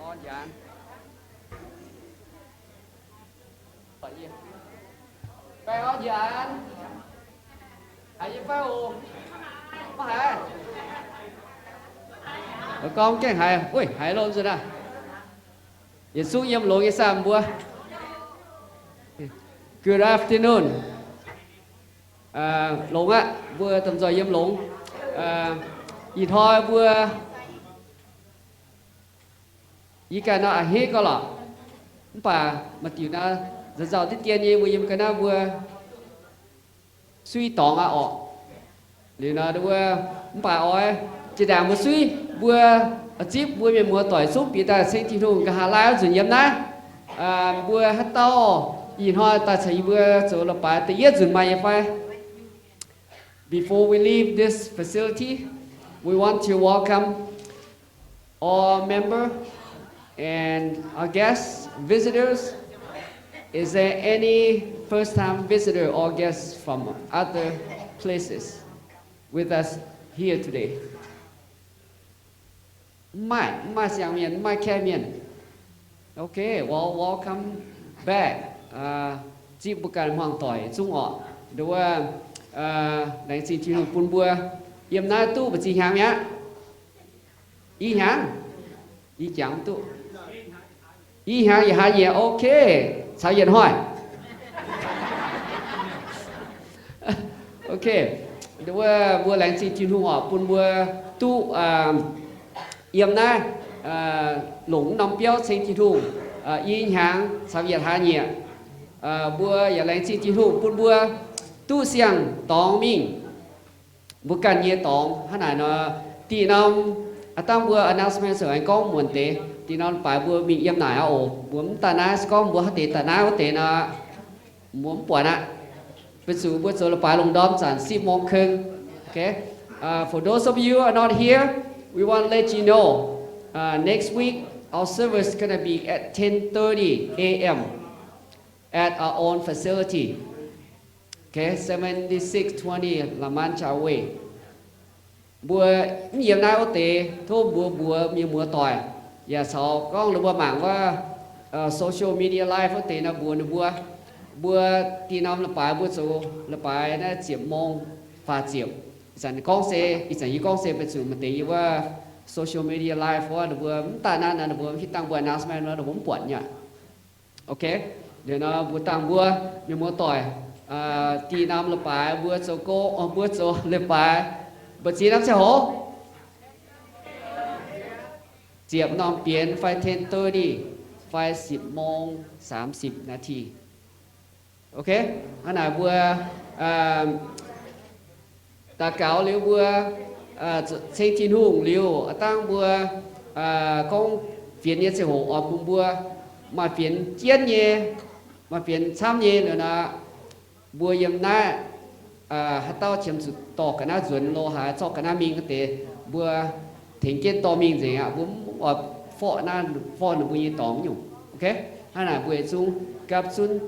on dàn tại gì bay on dàn ai với phao có hả con cái hài ui hài luôn rồi nè nhìn xuống yếm lỗ cái sam bua good afternoon lỗ á bua tầm giờ yếm lỗ gì thôi bua ý cái nó hết có lọ bà mà tiểu na giờ giàu tiết kiệm như bua yếm cái nó bua suy tỏng ọ thì nó bua bà ơi chỉ đàm một suy bua chip bua miền mùa tỏi súp bị ta sinh thì thùng cả hà lai ở yếm ná bua hát to nhìn hoa ta thấy bua chỗ là bà tự yết dừng mày phải. Before we leave this facility, we want to welcome all members and our guests, visitors. Is there any first-time visitor or guests from other places with us here today? Mai Xiang Mian, Mai Khe Mian. Okay, well, welcome back. Chị bukan hoàng tỏi trung họ. Đúng không? Đánh xin chị hùng phun bùa. Yếm na tu bà chị hàng nhá. Y hàng. Y chẳng tu. Y hàng y hà dì. Ok. Sao dần hỏi? Ok. Đúng không? Bùa đánh xin chị hùng họ phun bùa tu yếm na lũng nông béo xin chị hùng. Y hàng sao dần hà nhẹ. Bùa giả lãnh xin chị hùng phun bùa tu xiang tong minh bukan ye tong hana nó tì nam tam bùa announcement sở anh có muốn tế tì nam phải bùa mình yếm nải ổ muốn ta na có bùa hát tế ta na có tế na muốn bỏ nè bây giờ bùa giờ là phải lồng đom sản 10 mong khưng. Okay, for those of you who are not here, we want to let you know next week our service is gonna be at 10:30 a.m. at our own facility. Okay, 7620 Laman Chao Way. Bùa nhiều nay có thể thô bùa nhiều mùa tỏi. Và sau có là bùa mạng và social media live có thể là bùa thì năm là bài bùa số là bài nó chiếm mong và chiếm. Chẳng con xe bây giờ mà thấyว่า social media liveว่าbùa ta na là bùa khi tăng bùa announcement nó là bùa buồn nhỉ. Okay, để nó bùa tăng bùa nhiều mùa tỏi. Tì nam là phải bữa số cô bữa số là phải bữa chỉ năm sẽ hổ chiếm nòng biến phải 10:30 phải 10 mong 30 นาที ok anh nào bữa ta cáo liu bữa sinh thiên hùng liu tăng bữa công phiền như sẽ hổ ở cùng bữa mà phiền chiến nhé mà phiền tham nhé nữa là bùa yếm na hát tao chiếm sự to cái na chuẩn lô hà cho cái na mình có thể bùa thỉnh kiến to mình gì ạ bùa ở phò nó bùa như tóm nhung ok hay là bùa xuống gặp xuống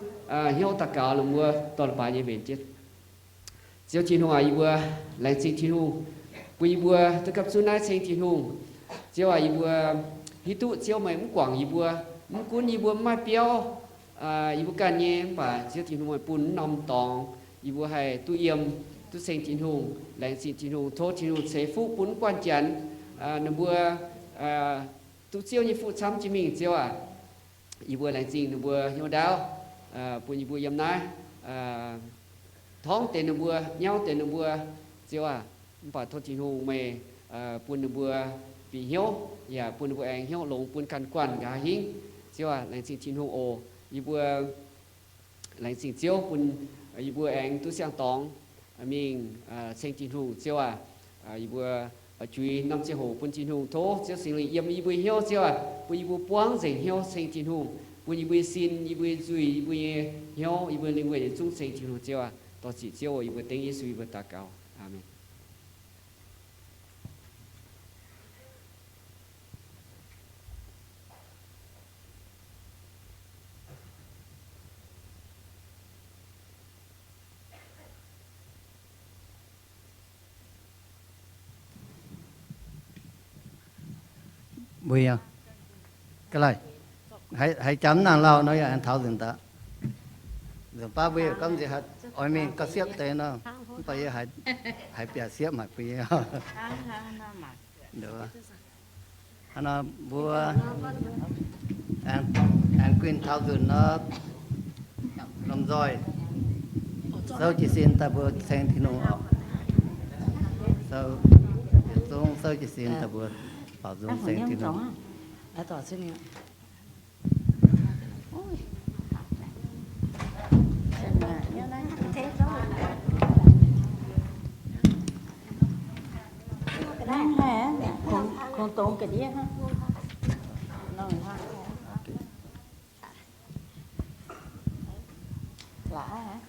hiếu tất cả là bùa to là bài như vậy chứ chiếu chín hoa bùa lãnh sinh thiên hùng bùa tất gặp xuống nãy sinh thiên hùng chiếu ai bùa hít tụ chiếu mày muốn quảng bùa muốn cuốn bùa mai béo ibu kan nye pa chiếc tin hùng pun nom tong ibu hay tu yếm tu sinh tin hùng lãnh sinh tin hùng thốt tin hùng sẽ phúc pun quan chắn nằm bùa tu chiêu như phụ chăm chỉ mình chiêu ibu lãnh sinh nằm bùa nhau đào pun ibu yếm nai thong tên nằm bùa nhau tên nằm bùa chiêu pa thốt tin hùng mày pun nằm bùa vì hiếu ya pun bùa anh hiếu lồng pun can quan gà hing chiêu lãnh sinh tin hùng ô ibu lãnh sinh chiếu pun ibu anh tu xiang tong mình sinh tin hùng chiếu ibu chui năm chiếu hồ pun tin hùng thố chiếu sinh lý yếm ibu hiếu chiếu ibu quang dành hiếu sinh tin hùng pun ibu xin ibu duy ibu hiếu ibu linh nguyện trung sinh tin hùng chiếu to chỉ chiếu ibu tiếng Giêsu ibu ta cao amen. Bây giờ cái này hãy chấm nàng lao nói anh tháo dừng ta rồi ba bây giờ có gì hết ôi mình có xếp thế nó bây giờ hãy bịa xếp mà bây giờ được nó bữa anh quên tháo dừng nó làm rồi sau chỉ xin ta bữa sen thì nó sau chỉ xin ta bữa bảo dùng sen thì nó đã tỏ xin nè đang hả con tốn cái đĩa ha nói ha lạ hả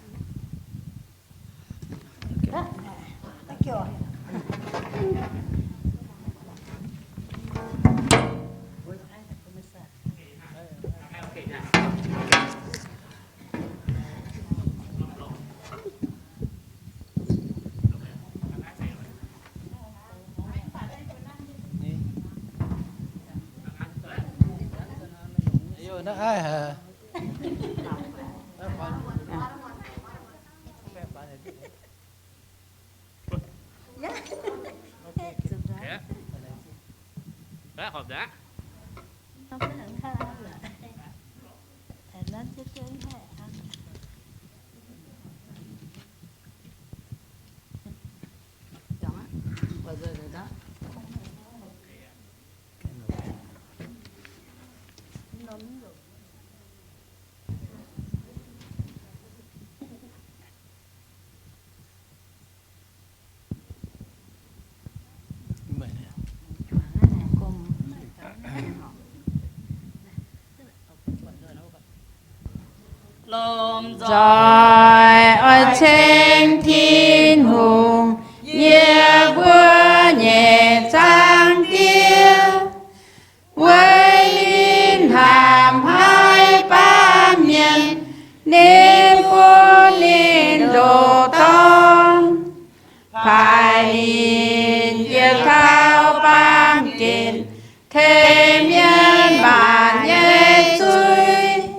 đó thank you nó ai hả đó hộp đã bây giờ rồi đó lồm rồi ở trên thiên hùng nhẹ vua nhẹ trang kia quay linh hàm hai ba miền nên vua nên đồ ton phải nhìn việc thao ban kiện thêm nhân bản nhẹ chui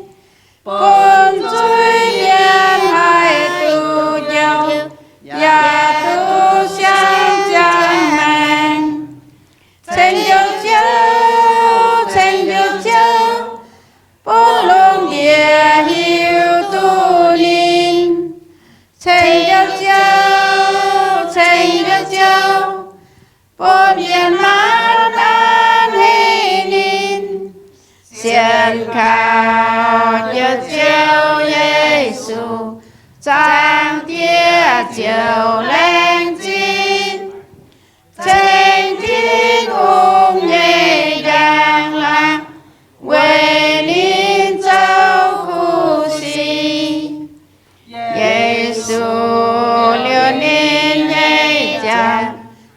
bốn chui nhân hai tu nhau và tu sang trang mạng trên được châu bốn lông địa hiệu tu linh trên được châu bốn miền mát an hy ninh xiên khảo nhật châu Giêsu trang tia chiều lên chín trên thiên hùng nhẹ đang lạc quê ninh châu khu si Giêsu liều nên nhảy chặt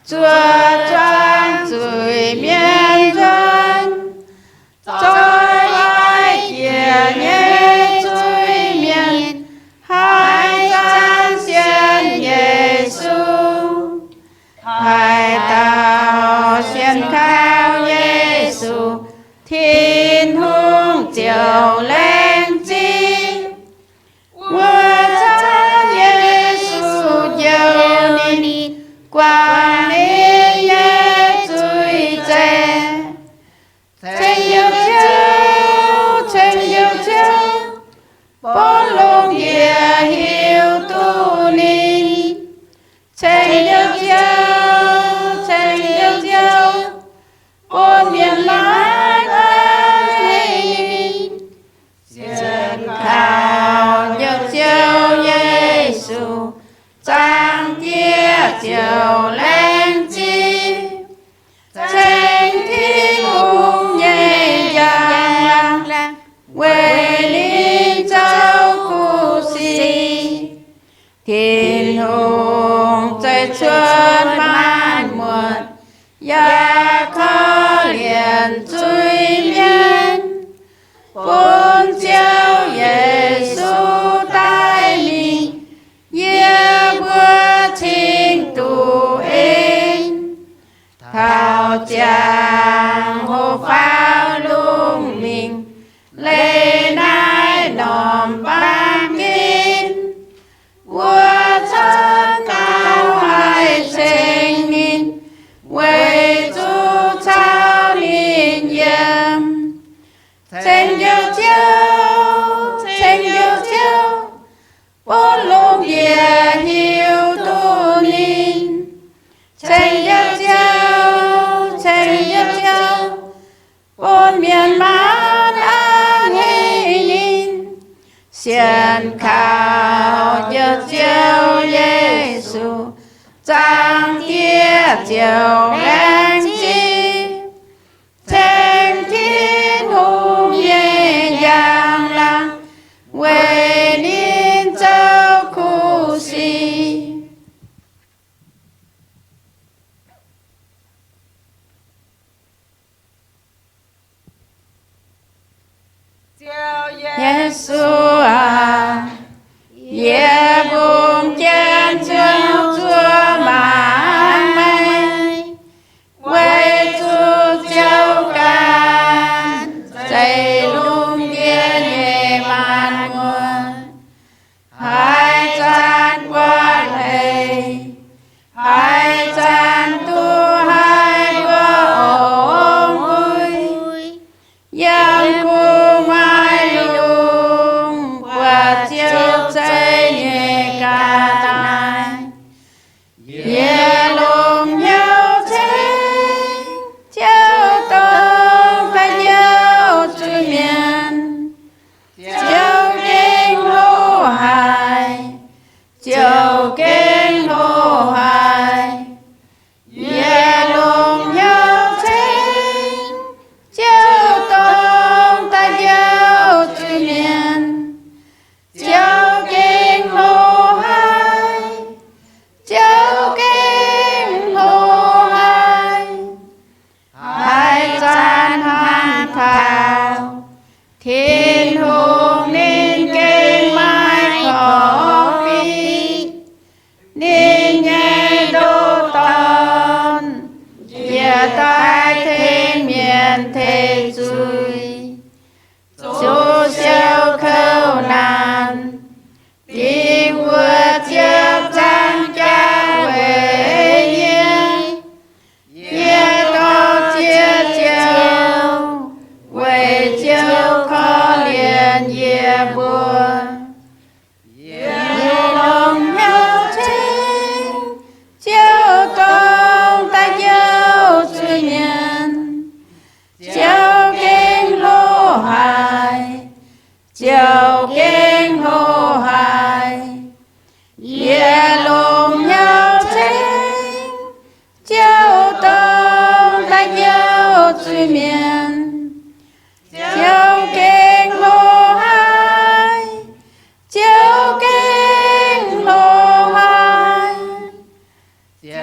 chúa choang chùi miên dân trôi lại kia nhé chui miên hai trang xiên Giêsu hai tàu xiên khao Giêsu thiên hùng chiều lên chi vua cha Giêsu dầu ni qua ni nhé chui chè trên yêu chiếu bốn lông địa hiệu tu ni trên yêu chiếu bốn miền mát an ninh xiên khảo nhớ chiều Giêsu trang kia chiều lên chi thanh thiên hùng nhẹ nhàng là quê nín châu khu si Giêsu à ye buông chân chiều chúa mãi mây quay chu châu can dày lung kia nhẹ màn nguồn hai chân quan hệ hai chân tu hai vợ ôm vui yang cu mai lung qua chiều xây nhẹ cả này ye lung nhau thế chiều tông ta nhau chui miền chiều kinh hô hài chiều kinh hô hài ye lung nhau thế chiều tông ta nhau chui miền chiều kinh hô hài chiều kinh hô hài hai chân han thảo thiên hùng nên kinh mai khó phi nên nghe đô tòn chia tai thêm miền thế vui chú siêu khâu nàn đi vượt chiếc trang trang về nhiên ye to chia chiều về chiều khó liền ye buồn ye lòng nhau chính chiều tông ta nhau suy nhân chiều kinh hô hài chiều kinh hô hài ye lòng nhau chính chiều tông ta nhau suy miền chiều kinh hô hài chiều kinh hô hài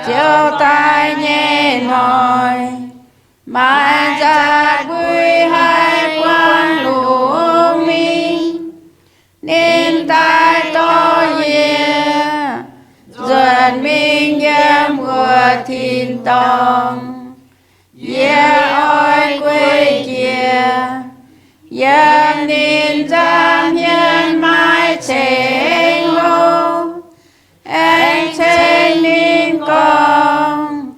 chiều tai nhẹ nói mai ra vui hai quan lũ mi nên tai to ye dần minh yếm của thiên tông ye ôi quê kia yếm nên giam nhân mai chênh lô anh chênh nên con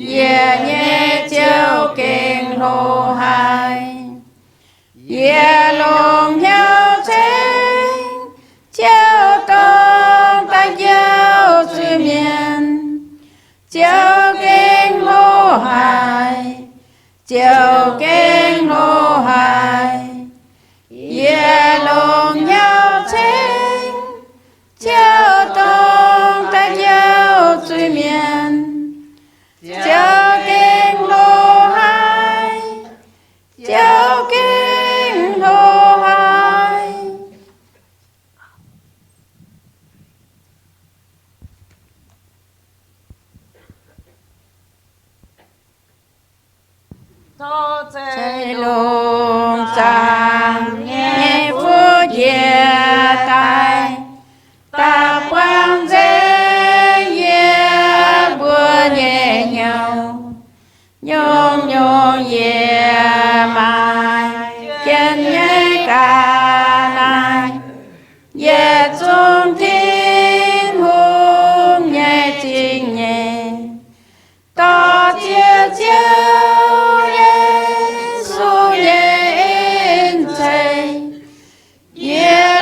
ye nhẹ chiều kinh hô hài ye lòng nhau chênh chiều tông ta nhau suy miền chiều kinh hô hài chiều kinh hô hài ye lòng nhau chênh chiều tông ta nhau suy miền chiều kinh hô hài chiều kinh hô hài chạy lùng sang nghe phút ye tai ta quang dễ ye bữa nhẹ nhau nhung nhung ye mai chân nhẹ cả này ye trung thiên hùng nhẹ trình nhẹ to chia chiếu Giêsu ye in thầy ye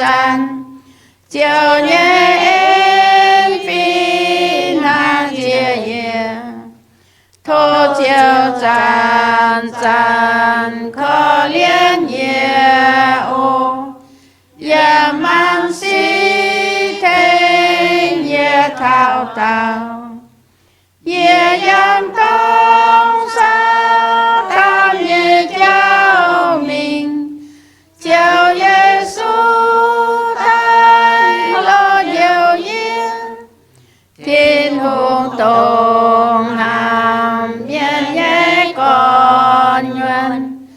tràn chiều nhé em phi na chia ye thô chiều tràn tràn khó liên ye ô ye mang si thế ye thao tao ye yang tông sa tham ye giáo mình chiều Giêsu thay lo nhiều nhiên thiên hùng tùng hàm miên nhé con nhuận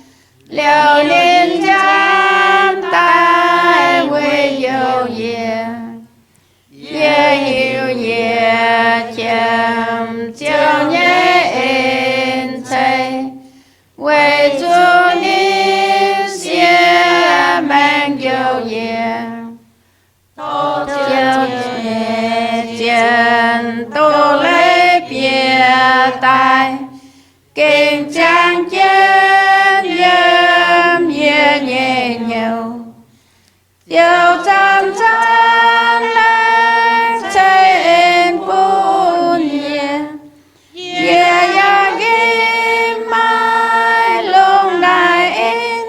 liều liên chám tai quê yêu ye ye yêu ye chém chiều nhé en say quê chu nín xia mang yêu ye tô chiều nhé chân tô lấy bia tai kinh trang chân yếm ye nhẹ nhau yêu chăm chăm lên chơi em buồn ye ye ya kim mai lung đại in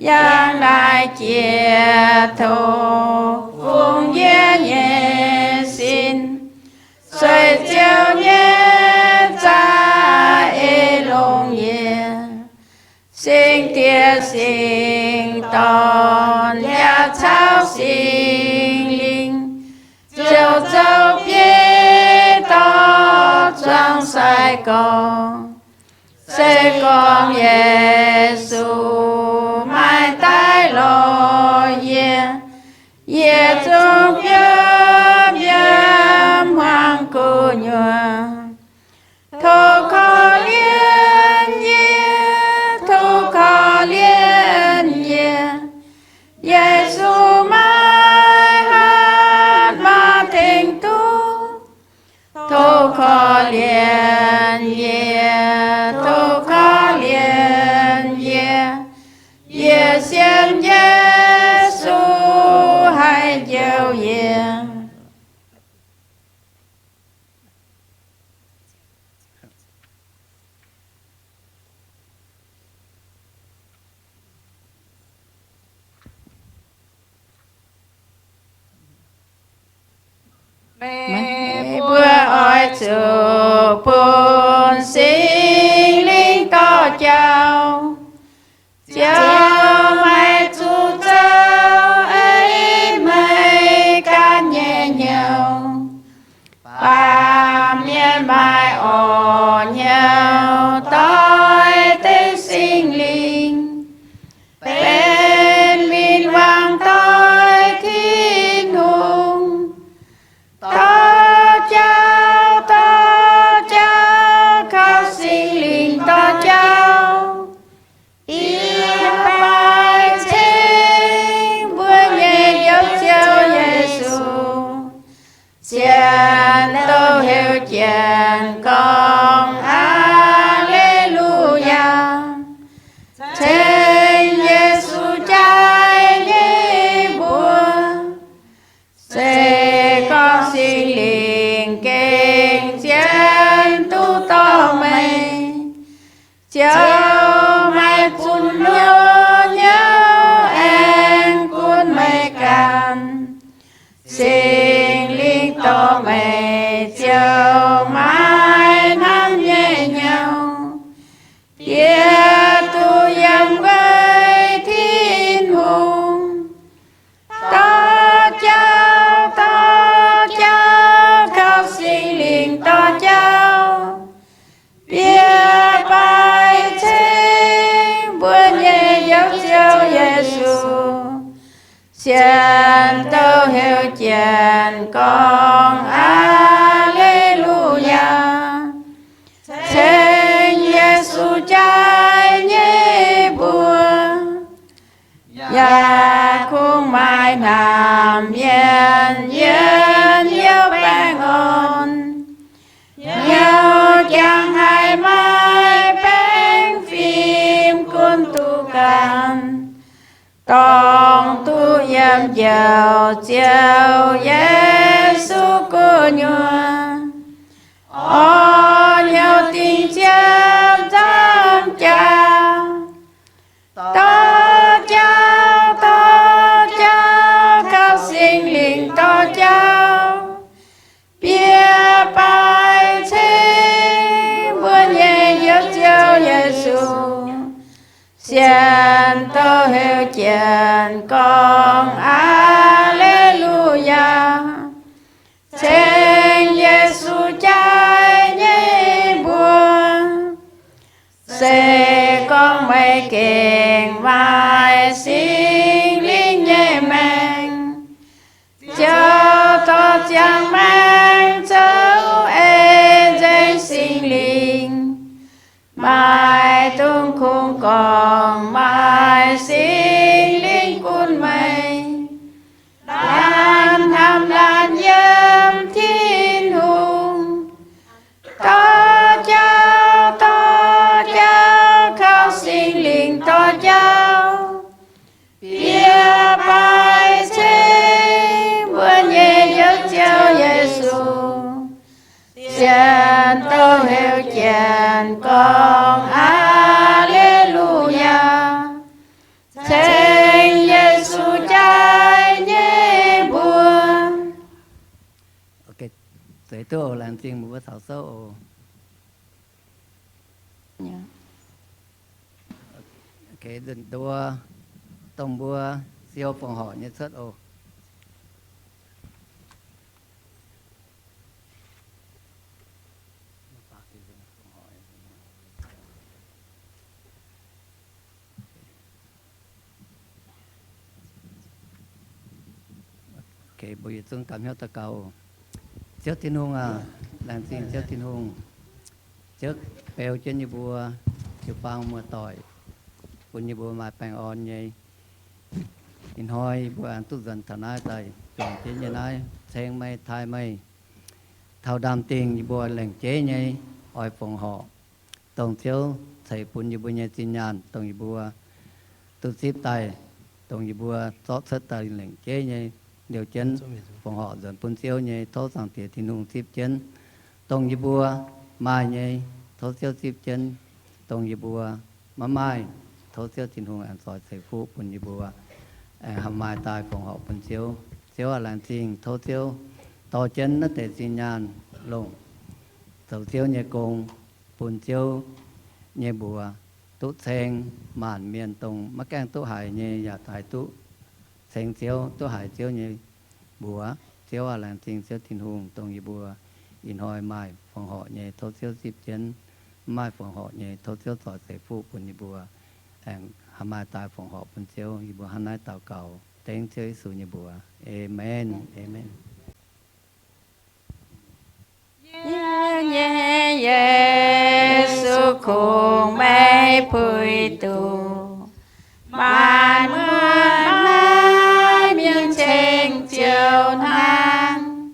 yang đại chia thô phùng ye nhẹ xin xoay chiều nhé cha e long ye sinh tiệt sinh tồn nhà cháu sinh linh chiều châu phía to trong sai con sẽ con Giêsu mai tái lo ye ye trong phía biếm hoàng cô nhòa thô khó liên ye thô khó liên ye Giêsu mai hát ma thịnh tu thô khó liên ye thô khó liên ye ye xem Giêsu hay gieo ye mẹ bữa oi chùa buồn sinh linh to chào chào mai chú cháu ấy mây ca nhẹ nhau ba miên mai ồ nhau tôi tới sinh linh bên min vang tôi thiên hùng to cháu khao sinh linh to cháu yên bài chính bữa nhẹ dấu cháu Giêsu chàng tôi hiểu chàng con Alleluia trên Giêsu trai đi buồn sẽ có sinh linh kinh chén tu to mây cháu mai cuốn nhớ em cuốn mây can sinh linh to mây cháu mai nắm nhẹ nhau kia tu yam gây thiên hùng to cháu khao sinh linh to cháu biết bài chính bữa nhẹ dấu cháu Giêsu chàng tôi hiểu chàng con Alleluia trên Giêsu trai nhé buồn và khuôn mai nằm yên yên yêu bạn ngon nhau chẳng hai mai bánh phim con tu can tòng tu yêu chiêm chiều chiều Giêsu cô nhua ô nhiều tình chiêm trong cha to cha cao sinh linh to cha bia bài thế buồn nhẹ giấc chiều Giêsu xiên tô hiệu chuyện con Alleluia trên Giêsu trái nhé buồn sẽ con mây kèn vai sinh linh nhẹ mình cho to chẳng mang cháu em danh sinh linh mai tung không còn mai sinh linh quân mây đàn tham đàn dâm thiên hùng to cha khao sinh linh to cháu bia bài thế bữa nhẹ giấc chiều Giêsu xiên tô hiệu chuyện con Alleluia trên Giêsu trái nhé buồn. Ok, tới tôi làm tiếng một bữa thảo sâu. Ok, đừng đua tông bua siêu phòng họ nhất xuất ô. Okay, bây giờ tôi cảm nhận ta cầu trước thiên hùng làm gì trước thiên hùng trước bèo trên như bùa chịu băng mưa tỏi bùn như bùa mài bèn on nhây in hoi bùa ăn tút dần thằng ai tay chọn chế như này sen mây thai mây thao đam tiền như bùa lệnh chế nhây oi phòng họ tổng chiếu thầy bùn như bùa nhây tin nhàn tổng như bùa tút xếp tay tổng như bùa xót sất tay lệnh chế nhây điều chân phòng họ dần phun siêu nhé thấu sang tiệt thiên hùng tiếp chân tông như bùa mai nhé thấu siêu tiếp chân tông như bùa mai thấu siêu thiên hùng ăn sỏi sấy phụ phun như bùa hàm mai tai phòng họ phun siêu siêu là tình thấu siêu to chân nó thể xin nhàn lồng thấu siêu nhé cùng phun siêu nhé bùa tút sen màn miền tông mắc càng tút hải nhé giả tài tút sen siêu tôi hải siêu như bùa siêu làm tình siêu thiên hùng tông như bùa in hoi mai phòng họ nhẹ thấu siêu dịp chân mai phòng họ nhẹ thấu siêu sỏi sấy phụ của như bùa hàm mai tai phòng họ phần siêu như bùa hắn nái tạo cầu tên siêu sự như bùa amen amen. Giêsu cùng mây phơi tu màn mưa mai miên trên chiều nắng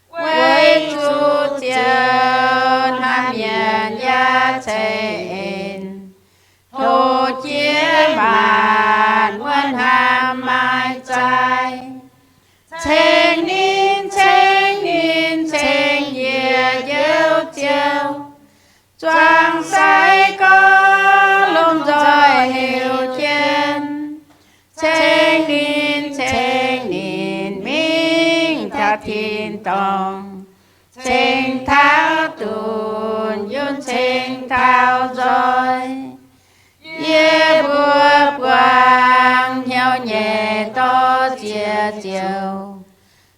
với chú chiều nam miền gia trên thô chia màn muôn hàm mai trái trên nín dìa dấu chiều choàng say có lông rồi hiểu trên nín minh ta thiên tòng trên tháo tuôn yun trên tháo rồi ye bùa quang nhau nhẹ to chia chiều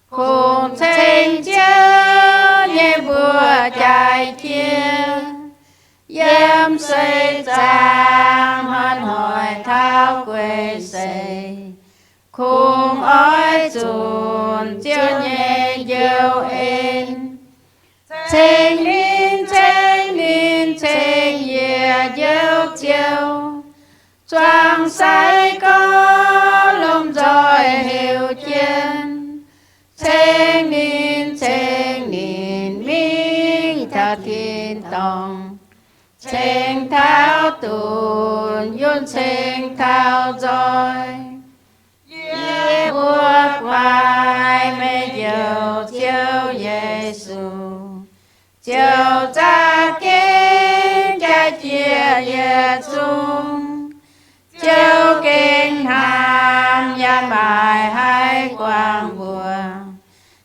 khung trên chiều nhẹ bùa chạy kia yếm xây trang hân hỏi thao quê xây khung ói dùn chiều nhẹ dâu ên trên nín dìa dâu chiều choàng say có lông rồi hiểu chân trên nín minh ta thiên tòng trên tháo tuôn yun trên tháo rồi ye bùa mãi hai quang bùa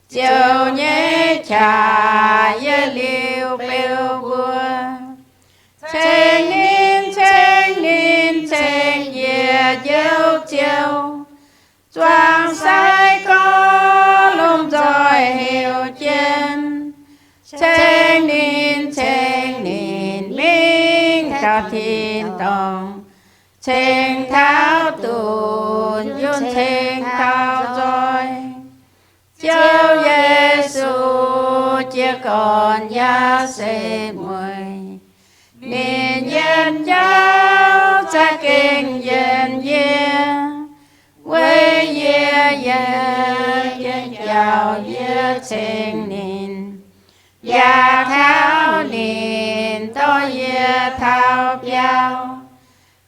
chiều nhé trà yê liu bêu bùa chênh ye dâu chiều choàng sai có lùm rồi hiểu chân chênh nín minh thảo thiên tòng chênh tháo tùn yun chênh tháo rồi chiều Giêsu chia còn ya sẽ mùi nên dân giáo cha kinh dân quê dân chào chênh nín ya tháo nín tôi tháo biao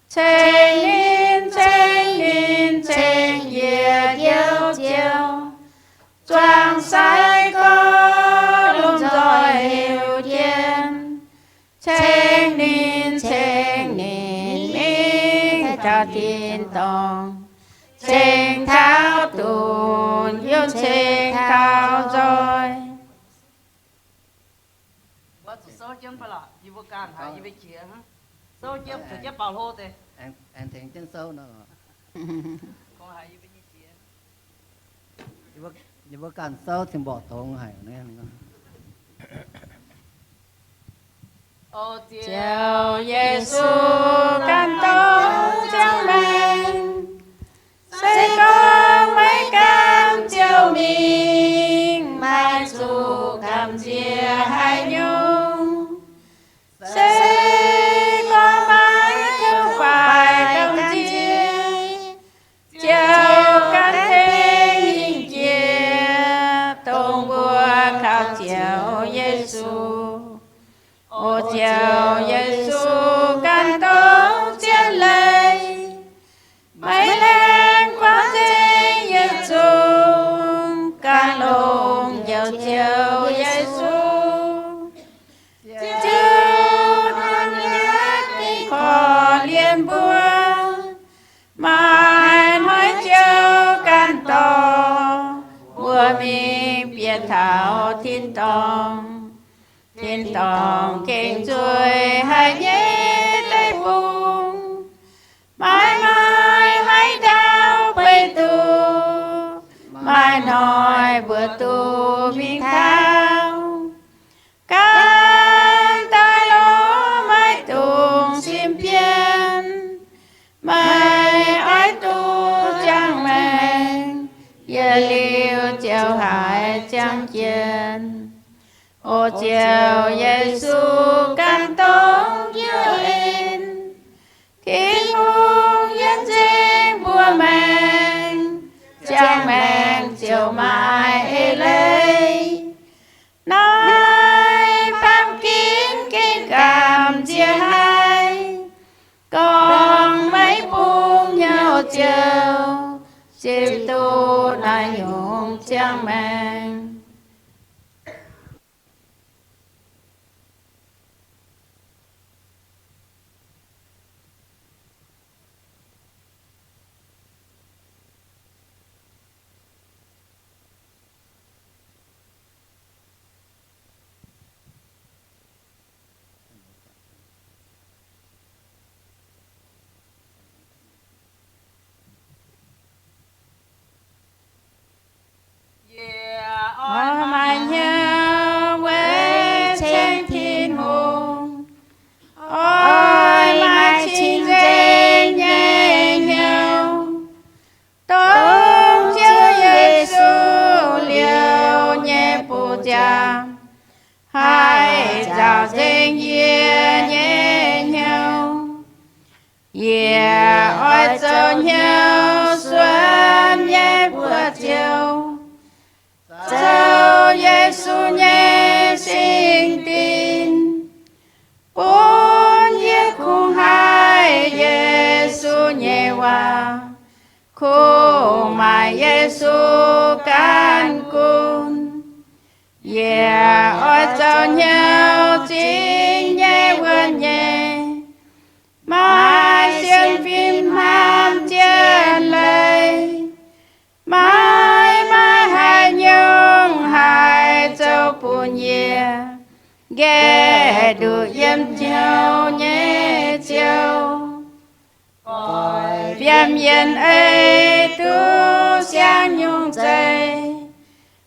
chênh nín ye dâu chiều choàng sai có lùm rồi hiểu chân chênh nín minh thảo thiên tòng chênh tháo tùn yun chênh tháo rồiว่าจะโซ่จิ้มไปละยี่บุการหายี่ไปเขียฮะโซ่จิ้มถือจิ้มเปล่าโลเต้ anh thèn chân sâu nó คงหายี่ไปยี่เขีย như bữa càn sâu thì bỏ tông hải nè โอ้เจ้า chào Giêsu can tông chẳng men sẽ có mấy cam chiều mình mai dù cam chia hai nhung sẽ có mãi không phải đồng chia chiều can thế nhìn chia tông bùa khảo chiều Giêsu ô chiều Giêsu can tông chiến lấy mấy lên quá thế Giêsu can lùng chiều Giêsu chiều thang nhất đi khó liên bùa mà nói chiều can tông bùa mình biết thảo thiên tòng kinh chuối hai nhé tay bùng mãi mãi hãy đau bê tu mãi nói bữa tu mình thao can tai lỗ mãi tùng xiêm piên mãi ai tu chẳng mèn giờ liêu chiều hải chẳng chân ô chiều Giêsu can tông chiều in thiên hùng dân trên bùa mèn trang mèn chiều mai lấy nói phàm kín kinh cảm chia hai còn mấy buông nhau chiều chim tu nai nhung trang mèn mà nhớ quê trên thiên hùng ôi mà chính dễ nhẹ nhau tông chiếu Giêsu liều nhẹ bù cha hai giáo danh nhẹ nhau ôi cho nhau xuân nhẹ bùa chiều Châu Giêsu nhé sinh tin bốn nhiệt khung hai Giêsu nhé hòa khung mai Giêsu can cun ôi cho nhau chính nhé quên nhé mai xem phim ham chơi ghé đủ yếm chiều nhé chiều viêm yên ấy tu sang nhung dây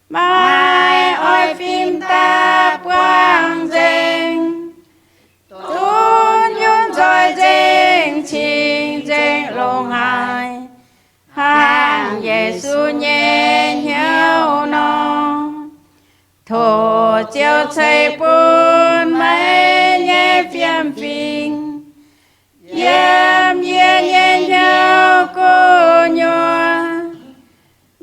mai ôi phim ta quang dinh tu nhung rồi dinh trình dinh lông hài hàng Giêsu nhẹ nhau non thổ chiều xây buồn mấy nhẹ phiền phiền yếm yếm nhẹ nhau cô nhòa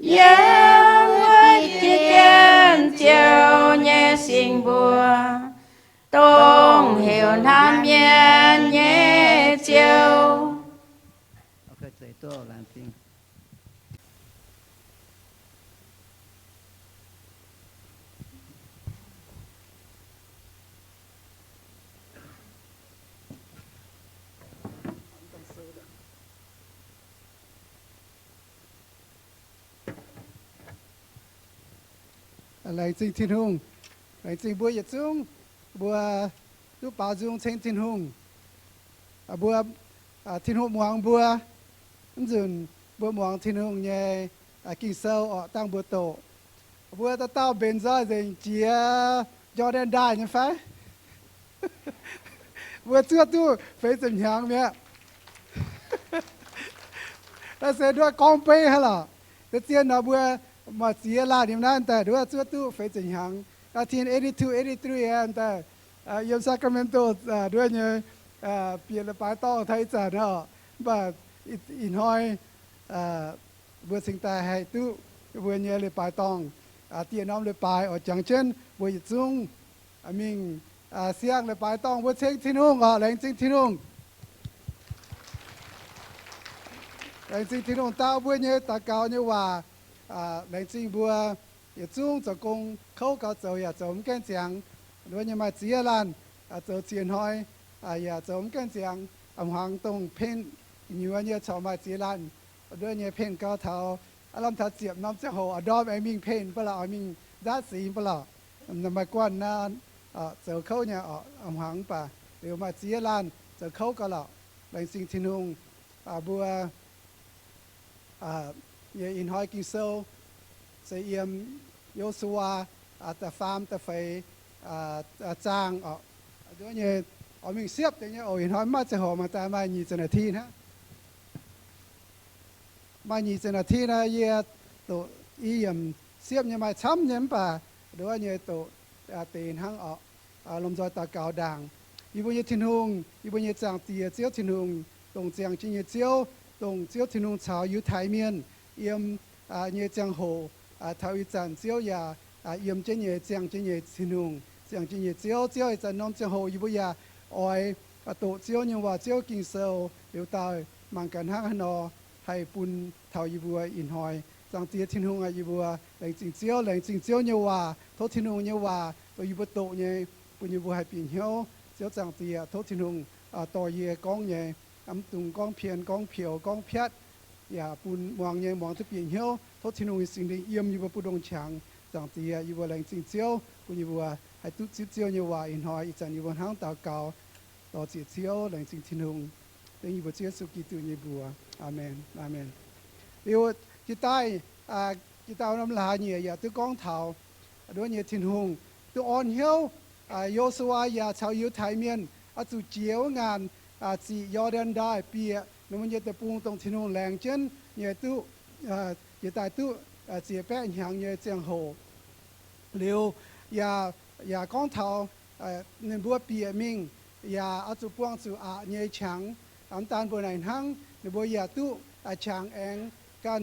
yếm với chiếc chân chiều nhẹ sinh bùa tông hiểu tham nhẹ nhẹ chiều ok dạy tôi làm tiếng lại chính thiên hùng lại chính bùa nhật dung bùa tu bảo dung trên thiên hùng bùa thiên hùng muang bùa dùn bùa muang thiên hùng nhẹ kinh sâu ở tăng bùa tổ bùa ta tao bên do dành chia do đen đai như phải bùa chưa tu phải dừng hàng mẹ ta sẽ đưa con pe hay là tất nhiên là bùa mà chỉ là điểmนั้นแต่ด้วยตัวตู้เฟซอย่าง 1882 83แต่ยมซาคราเมนโตด้วยเนี่ยเปลี่ยนไปต้องไทยจัดเนาะแบบอินหอยบัวสิงตาให้ตู้บัวเนี่ยเลยไปต้องเตียน้อมเลยไปออกจังเช่นบัวหยุดซุงมิงเสียงเลยไปต้องบัวเช็คที่นุ่งแรงจริงที่นุ่งแรงจริงที่นุ่งเต้าบัวเนี่ยตาเกาเนี่ยว่าแรงจริงบัวอย่าจุ้งจะกงเขาเกาเจ้าอย่าจะมแก่นเสียงด้วยยังมาเจียลันเจ้าเจียนหอยอย่าจะมแก่นเสียงอำหังตรงเพ่นอยู่ว่าเนี่ยชาวมาเจียลันด้วยเนี่ยเพ่นเกาเท้าอารมณ์ทัดเจียบน้ำเจ้าโหอดอมไอมิงเพ่นเปล่าไอมิงด้าสีเปล่านำมากวนนานเจ้าเขาเนี่ยอำหังป่ะเดี๋ยวมาเจียลันเจ้าเขาก็ละแรงจริงที่นุ่งบัวเนี่ยอินหอยกิโซเสียมโยสุวาแต่ฟาร์มแต่ไฟจางด้วยเนี่ยมิงเสียบอย่างเงี้ยอินหอยมาจะหอมาแต่มาหนีเจ้าหน้าที่นะมาหนีเจ้าหน้าที่นะเยี่ยตัวอียมเสียบเนี่ยมาช้ำเนี่ยป่ะด้วยเนี่ยตัวเตีนหังลมจอยตาเกาด่างอีบุญยทินหงอีบุญยจางเตียเจียวทินหงตรงเจียงจิงเจียวตรงเจียวทินหงชาวอยู่ไทยเมียนเยี่ยมเนี่ยจังโหเท่าอีจันเจียวยาเยี่ยมเจเนี่ยจังเจเนี่ยทินหงจังเจเนี่ยเจียวอีจันน้องจังโหอีบุญยาอ้อยตัวเจียวเนี่ยว่าเจียวกินเซลเดี๋ยวตายมันกันห้างนอให้ปุ่นเท่าอีบัวอินหอยจังเตียทินหงอีบัวแหล่งจริงเจียวเนี่ยว่าทศทินหงเนี่ยว่าตัวอีบัวโตเนี่ยปุ่นอีบัวให้ปีนเหี่ยวเจียวจังเตียทศทินหงต่อเย่ก้องเนี่ยอำตุงก้องเพียนก้องเพียวก้องเพียดอย่าปุ่นมองเนี่ยมองที่ปีนเหี่ยวทศทินหงสิ่งใดเยี่ยมอีบัวปุดงฉางจังเตียอีบัวแหล่งจริงเจียวปุ่นอีบัวให้ตุ๊ดเจียวเนี่ยว่าอินหอยอีจันอีบัวห้างตาเกาต่อเจียวแหล่งจริงทินหงเป็นอีบัวเจียวสุกิตุเนี่ยบัวอาเมนอาเมนเดี๋ยวจิตใต้จิตใต้น้ำลายเนี่ยอย่าตื้อกองเท้าด้วยเนี่ยทินหงตัวอ่อนเหี้ยวโยสวายาชาวยูไทยเมียนจุเจียวงานจียอเดนได้เปียนมันจะตะปุงตรงทินหงแรงเช่นเนี่ยตู้จิตใต้ตู้เจียแป้งหางเนี่ยเจียงโหเร็วอย่ากองเท้าในบัวเปียมิงอย่าจุปวงจุเนี่ยฉังอันตานบนไหนทั้งในบัวอย่าตู้ฉางแองกัน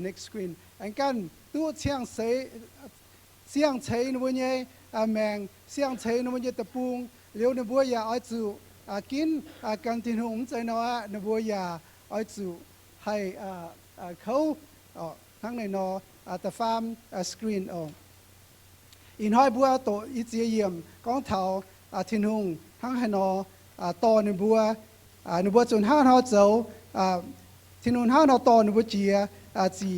next screen อันกันตู้เชียงเฉยนวันนี้แมงเชียงเฉยนวันนี้ตะปุงเลี้ยวในบัวอย่าอ้อยจูกินกันทินหงใจน้อยในบัวอย่าอ้อยจูให้เขาทั้งในนอแต่ฟาร์มสกรีนอินห้อยบัวโตอีเจียเยี่ยมกองเท้าทินหงทั้งให้นอต่อในบัวจนห้าเท้าเจ้าที่นู่นห้าเราตอนวัจีจี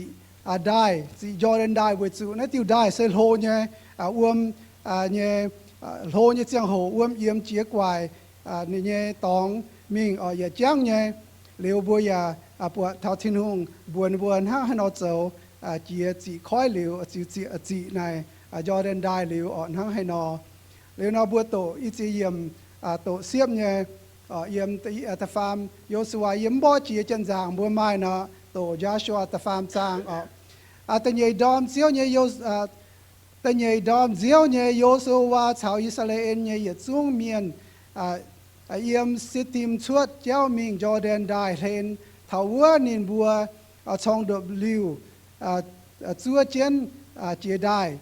ได้จียอร์แดนได้วัจูนั่นติวได้เซลโฮเนี่ยอ้วมเนี่ย hồ như chẳng hồ yếm chia quài như nhé tòng mình ở nhà trắng nhé liu bùa ya bùa thao thiên hùng buồn ha nó dấu chia chỉ khói liu chỉ này do đến đài liu ở hăng hay liu nó bùa tổ ít chỉ yếm tổ xiêm nhé yếm ta phàm Joshua yếm bỏ chia chân giang bùa mai nó tổ Joshua ta phàm sang ta nhảy đom xíu nhảy ta nhảy đom xíu nhảy Joshua chào Israel nhảy yết xuống miền yếm sĩ tìm chuột giáo mình Jordan đài lên thảo vua nín bùa trong đập liu chúa chiến chia đài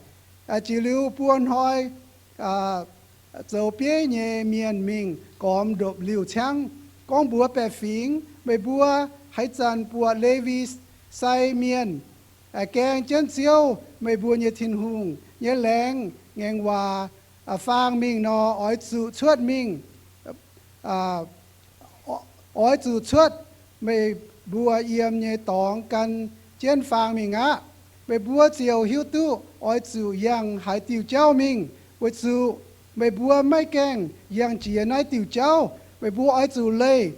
chỉ liu buồn hỏi dầu bia nhẹ miền mình còn đập liu trắng con bùa bè phím mấy bùa hay chăn bùa Levi sai miền keng chân siêu mấy bùa như thiên hùng như leng ngang hòa phang mình nó ói chuột mình ói chuột mấy bùa yếm như tòngกันtrên phang mình á mấy bùa chiều hiếu tu ói yang hải tiêu cháu mình với mấy bùa mấy keng yang chỉ nói tiêu cháu mấy bùa ói lê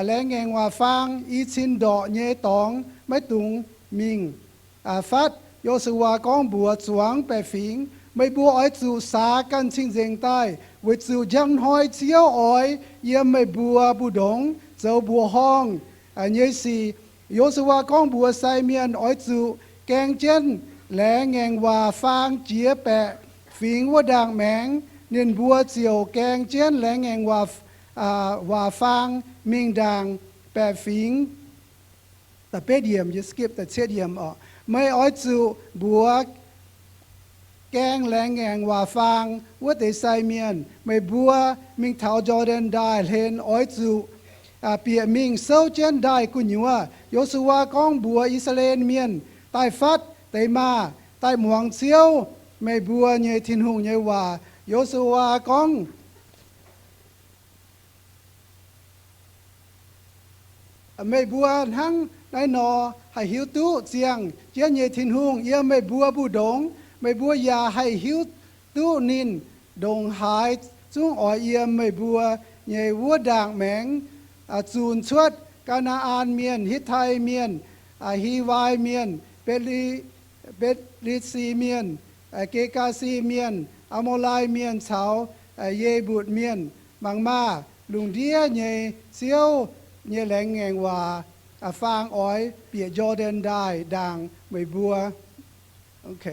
lẽ ngang hòa phang ý xin đỏ như tòng mấy tung mình phát Joshua con bùa chuang bè phím mấy bùa ói xáกันchính diện tai với dân hỏi chiếu ói yếm mấy bùa bù đống dấu bùa hong như si Joshua con bùa sai miền ói keng chân lẽ ngang hòa phang chia bè phím vô đàng mèng nên bùa chiều keng chân lẽ ngang hòa phang mình đàng bè phímแต่เป็ดเยี่ยมจะสกิปแต่เช็ดเยี่ยมไม่อ้อยบัวแกงแรงแงงว่าฟังว่าแต่ใส่เมียนไม่บัวมิงเท้าจอแดนได้เห็นอ้อยเปียมิงเซาเจนได้กุญยัวโยสุวากองบัวอิสราเอลเมียนใต้ฟัดใต้มาใต้หมวงเซียวไม่บัวเนยทินหงเนยว่าโยสุวากองไม่บัวทั้งได้นอให้หิวตู้เสียงเจียนเยทินหุงเยี่ยไม่บัวบูดงไม่บัวยาให้หิวตู้นินดงหายจุ้งอ่อยเยี่ยไม่บัวเยวัวด่างแมงจูนชวดกานาอานเมียนฮิไทยเมียนฮีวายเมียนเบลิซีเมียนเกกาซีเมียนอโมลายเมียนเฉาเยบุตรเมียนมังมาลุงเดียเยเซียวเยแหลงแงงว่าฟางอ้อยเปียจอแดนได้ด่างไม่บัวโอเค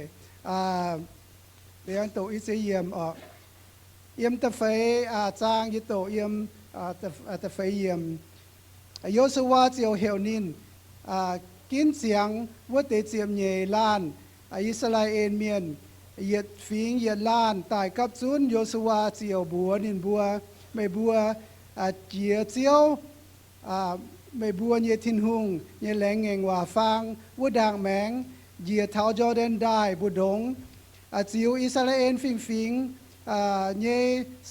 เรียนตัวอิสเยี่ยมเยี่ยมตะเฟยจางยิโตเยี่ยมตะเฟยเยี่ยมโยสวาเจียวเฮลนินกินเสียงว่าเตเจียมเยลานอิสราเอลเมียนเหยียดฟิงเหยียดลานตายกับซุนโยสวาเจียวบัวนินบัวไม่บัวเจียเจียวไม่บัวเยทินหุงเยแหลงแงงว่าฟังวัวด่างแมงเยียเท้าจอแดนได้บุดงจิวอิสราเอลฟิงเย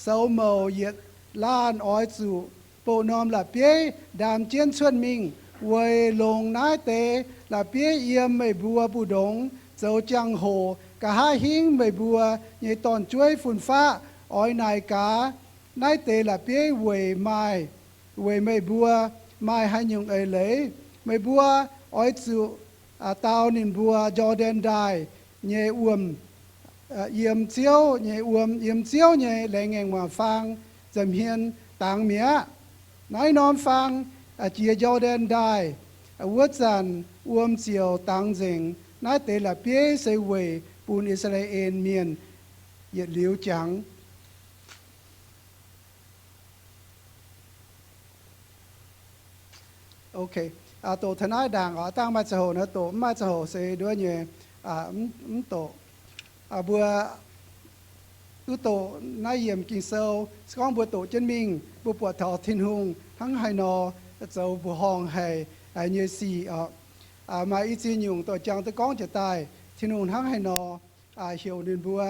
เสาเมาเยียล้านอ้อยจูโปนอมละเปียดามเจียนชวนมิงเวยลงน้าเตละเปียเยี่ยมไม่บัวบุดงเจ้าจังโหกะหาหิงไม่บัวเยตอนช่วยฝุ่นฟ้าอ้อยนายกานายเตละเปียเวยไม่เวยไม่บัวไม่ให้ยุงเลยไม่บัวอ้อยจูตาวนินบัวจอแดนได้เยอวมเยี่ยมเจียวเยอวมเยี่ยมเจียวเยแรงแงงมาฟังจำเฮียนต่างเมียนายนอนฟังเจียจอแดนได้วัวจันอวมเจียวต่างเจงนายเตละเปียเสวยปูนอิสราเอลเมียนเหยียดเหลียวจังโอเคตัวทนายด่างตั้งมาจะโหนะตัวมาจะโหเสียด้วยเนี่ยตัวบัวตัวโตนายเยี่ยมกินเซลสกองบัวโตเจนมิงบัวปวดทอทินหุงทั้งไฮนอเจ้าบัวห้องให้เนี่ยสี่มาอีจีนยุงตัวจังตะก้องจะตายทินหุงทั้งไฮนอเหี่ยวนินบัว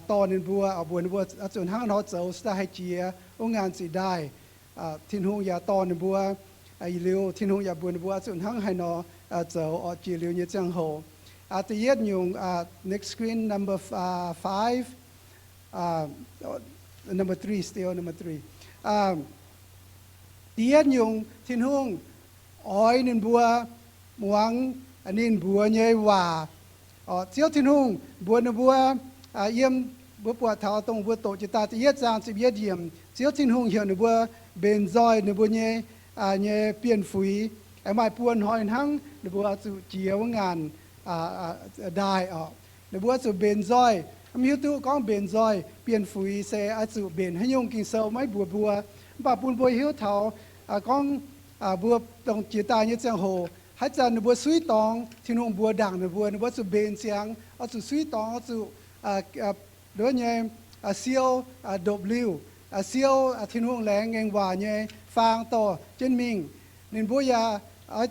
ตอนินบัวบัวบัวจนทั้งนอเจ้าสตาให้เจียองงานสิได้ทินหุงอย่าตอนินบัวเลี้ยวทินหุงอย่าบัวบัวจนทั้งไฮนอเจ้าจีเลี้ยวเนี่ยจังโหตีเย็ดยุง next screen number 5 number 3 still number 3 Tiết dùng thiên hương ói nên bùa muang nên bùa nhây hòa chiếu thiên hương bùa nên bùa yếm bùa bùa thảo tông bùa tổ chỉ ta tiết giang chỉ biết yếm chiếu thiên hương hiểu nên bùa bền roi nên bùa nhây nhây biển phủiไอ้ไม่ปวนหอยทั้งในบัวสุเจียวงานได้ในบัวสุเบนซอยมีตัวก้องเบนซอยเปลี่ยนฝุ่ยเสอสุเบนให้ยงกินเซลไม่บัวป่าปูนบัวหิวเถาก้องบัวตรงจีตาเนี่ยจังโหให้จันในบัวซุยตองที่นุ่งบัวด่างในบัวสุเบนเสียงเอาสุซุยตองเอาสุโดยเนี่ยเซียวดบลิวเซียวที่นุ่งแหลงเงงว่าเนี่ยฟางต่อเจนมิงในบัวยาở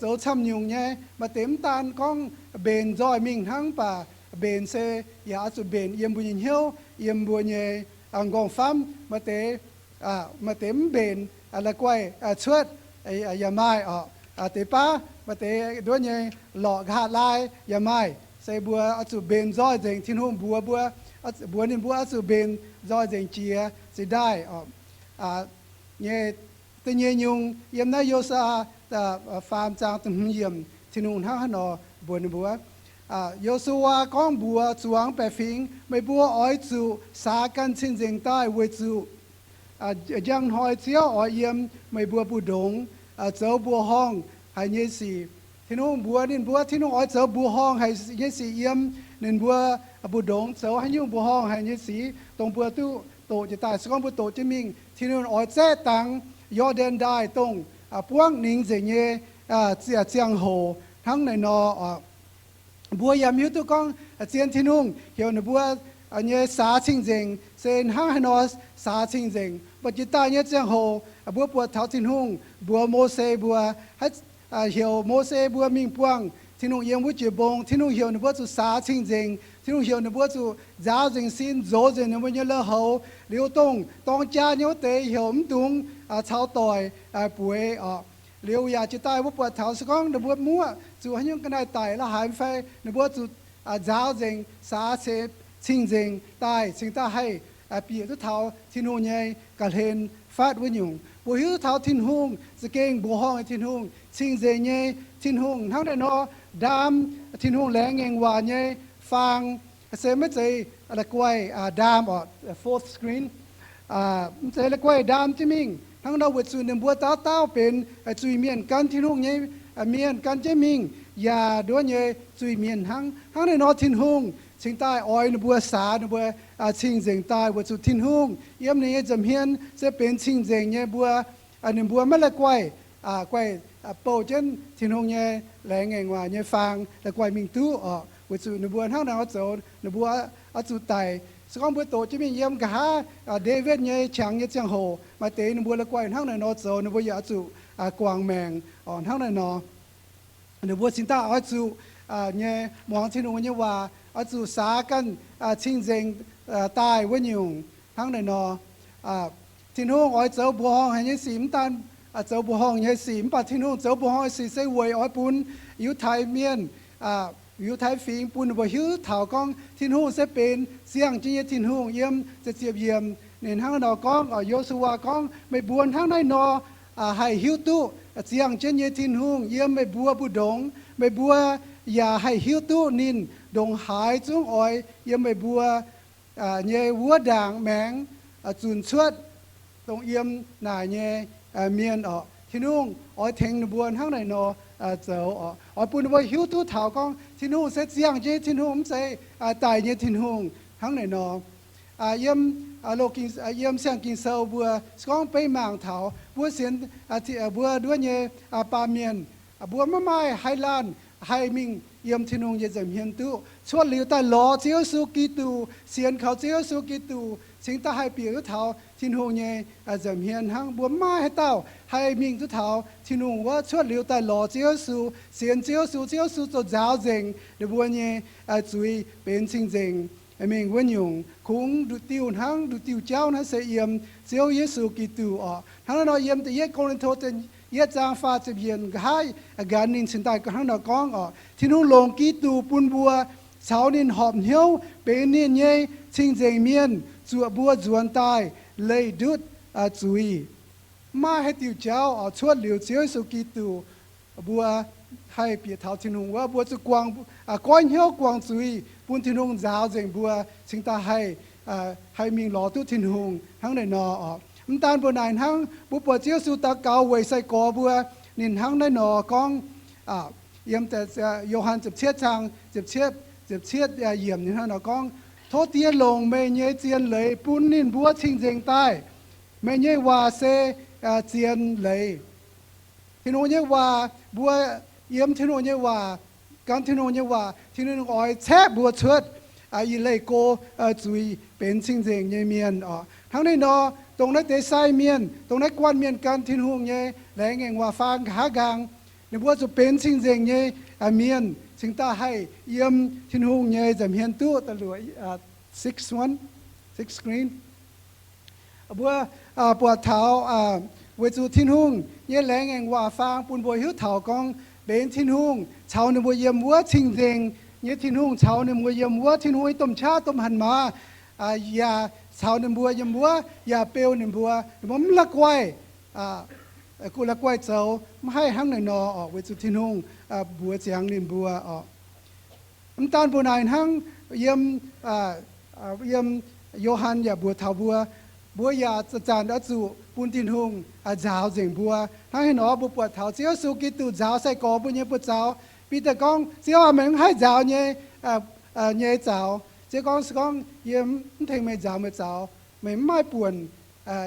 chỗ chăm nhung nhé mà tém tan con bền rồi mình thắng và bền xe ya chỗ bền yếm bùi hiếu yếm bùi nhẹ gòn phám mà tém bền là quay chuột ya mai tế pa mà tế đôi nhẹ lọ gạt lai ya mai xe bùa ở chỗ bền rồi dành thiên hùng bùa nên bùa ở chỗ bền rồi dành chia sẽ đai nhẹ tự nhiên nhung yếm na yo saฟาร์มจางตึงเยี่ยมที่นู่นห้างนอบัวในบัวโยสุวาก้องบัวสวงแปฟิงไม่บัวอ้อยจูสากันชินเจงใต้เวจูยังหอยเที่ยวอ้อยเยี่ยมไม่บัวปูดงเจ้าบัวห้องให้เยสีที่นู่นบัวนินบัวที่นู่นอ้อยเจ้าบัวห้องให้เยสีเยี่ยมนินบัวปูดงเจ้าให้ยุ่งบัวห้องให้เยสีตรงบัวตู้โตจะตายสก้องบัวโตจะมิงที่นู่นอ้อยแจ้ตังยอเดนได้ตรงพวกนิ่งเสียเจียงโหทั้งในนอบัวยามยุตุกองเจียนที่นุ่งเกี่ยวในบัวเนี่ยสาชิงเจงเซนห้างนอสาชิงเจงปัจจิตาเนี่ยเจียงโหบัวปวดเท้าที่นุ่งบัวโมเสบัวให้เหี่ยวโมเสบัวมิงปวงที่นุ่งเยี่ยมวุจิบงที่นุ่งเหี่ยวในบัวจุสาชิงเจงที่นุ่งเหี่ยวในบัวจุจ้าเจงซินโจเจงในบัวเนี่ยเลอะเหาเลี้ยวตรงจ้าเนี่ยเตะเหี่ยวมตุงชาวต่อยป่วยเลี้ยวยาจิตายว่าปวดเท้าสก้องในบัวมั่วจู่ให้ยังกันได้ตายแล้วหายไฟในบัวจู่จ้าเจงสาเสพชิงเจงตายสิงตาให้ปีทุเท้าที่นู่นใหญ่กะเลนฟาดวิญญงบัวหิวเท้าทิ้นหุงสเก่งบัวห้องทิ้นหุงชิงเจงใหญ่ทิ้นหุงทั้งแต่นอดามทิ้นหุงแหลงเงงหวานใหญ่ฟางเสไม่ใจอะไรกวยดามfourth screen ใจละกวยดามจิมิงทั้งเราเวทสุนบัวเต้าเป็นจุยเมียนกันที่นุ่งเนี่ยเมียนกันเจมิงยาด้วยเนี่ยจุยเมียนทั้งในนอทินหุงชิงใต้อ้อยนบัวสานบัวชิงเจงใต้เวทสุทินหุงเยี่ยมเนี่ยจำเฮียนจะเป็นชิงเจงเนี่ยบัวหนึ่งบัวไม่ละกวยกวยโปเจนทินหุงเนี่ยแหลงเงงว่าเนี่ยฟางละกวยมิงตู้เวทสุนบัวทั้งเราโจนบัวจุไตสก้องบัวโตจะมีเยี่ยมกะฮะเดวิดเนี่ยช่างเนี่ยจังโหมาเตนบัวละกวยทั้งในนอโซนบัวยาจุกวางแมงทั้งในนอบัวสินตาอาจุเนี่ยมองที่นุ่งเนี่ยว่าอาจุสากันชิงเจงตายวันยุงทั้งในนอที่นุ่งอ้อยเจ้าบัวห้องให้เนี่ยสีมตันเจ้าบัวห้องเนี่ยสีมปัดที่นุ่งเจ้าบัวห้องสีเสวยอ้อยปุนยุไทยเมียนอยู่ไทยฟิงปูนบ่หิวเถากองทินหูเสเป็นเสียงจีเยทินหูเยี่ยมจะเจียบเยี่ยมเน้นทั้งนอกองโยสุวากองไม่บวนทั้งในนอให้หิวตู้เสียงเจนเยทินหูเยี่ยมไม่บัวบุดงไม่บัวอย่าให้หิวตู้นินดงหายจุ้งอ้อยเยี่ยมไม่บัวเยวัวด่างแมงจุนชวดตรงเยี่ยมหน่ายเยเมียนทินหูอ้อยเทงบวนทั้งในนอเจ้าปุ่นว่าหิวตู้เถากองทินหูเสเสียงเจทินหูมใส่ตายเนี่ยทินหูทั้งในนอเยี่ยมโลกินเยี่ยมเสียงกินเซลบัวสกองไปหมางเถาบัวเสียนบัวด้วยเนี่ยปาเมียนบัวมะไม้ไฮลานไฮมิงเยี่ยมทินหูเยี่ยมเฮียนตู้ชวนเหลียวแต่หล่อเจียวสุกิตูเสียนเขาเจียวสุกิตูสิงตาให้เปียกเท้าทินหูเนี่ยเยี่ยมเฮียนทั้งบัวไม้ให้เต้าให้มิงทุเท้าทินหูว่าชวนเหลียวแต่หล่อเจียวสุเสียนเจียวสุตัวเจ้าเจงเดี๋ยวบัวเนี่ยจุยเป็นชิงเจงมิงวันยงคงดูติวทั้งดูติวเจ้านะเสียมเจียวเยซูกิตูทั้งนั้นเยี่ยมแต่เยโกรินโตเตนเยจางฟ้าจะเบียนให้การนินสินตายก็ทั้งนั้นก้องที่นู้นลงกิตูปุนบัวเสานินหอบเหี้ยวเป็นนินเย่ chính dành miền chùa bùa duan tai lấy đút chui mà hay tiêu cháu ở chuột liều chiếu số kỳ tù bùa hay bị tháo thiên hùngว่าบัวจะกวางก้อนเหี้ยวกวางจุยปุ่นthiên hùng giáo dànhบัวchính ta hay mình lọ tu thiên hùngทั้งในนอออกมันตานบนไหนทั้งบุปผาเจียวสุตาเกาไว้ใส่กอบัวนินทั้งในนอกองเยี่ยมแต่โยฮันเชียดชางเชียดเยี่ยมนี่ฮะนอกองโทษเตียลงไม่เยเจียนเลยปุ่นนินบัวชิงเจงใต้ไม่เยว่าเซเจียนเลยthiên hùngเยว่าบัวเยี่ยมที่โน่นเนี่ยว่าการที่โน่นเนี่ยว่าที่โน่นอ้อยแช่บัวเชิดอีเลยโกจุยเป็นสิ่งเจงเยเมียนทั้งในนอตรงนั้นเตะไซเมียนตรงนั้นกวนเมียนการที่โน่นเนี่ยแหลงเองว่าฟางหากางในบัวจะเป็นสิ่งเจงเนี่ยเมียนสิ่งตาให้เยี่ยมที่โน่นเนี่ยจะเมียนตู้ตลอดsix screen บัวปวดเท้าเวจูที่โน่นเนี่ยแหลงเองว่าฟางปุ่นบัวหิ้วเท้ากองเป็นทิ้นหุงชาวในบัวเยี่ยมวัวชิงเจงเนี่ยทิ้นหุงชาวในบัวเยี่ยมวัวทิ้นหุงต้มชาต้มหันมาอย่าชาวในบัวเยี่ยมวัวอย่าเปลวในบัวผมละกวยกูละกวยเจ้าไม่ให้ทั้งในนอออกไปจุดทิ้นหุงบัวเจียงในบัวออกน้ำตาลบัวนายทั้งเยี่ยมโยฮันอย่าบัวเทาบัวอย่าจะจานอจุปุนทินหุงเจ้าเจงบัวทั้งให้หนอบุปผาเท้าเจ้าสุกิตุเจ้าใส่กอบุญเนี่ยปุเจ้าปีแต่กองเจ้าเหมือนให้เจ้าเนี่ยเจ้าเจ้ากองสกองเยี่ยมเทงไม่เจ้าไม่เจ้าไม่ป่วน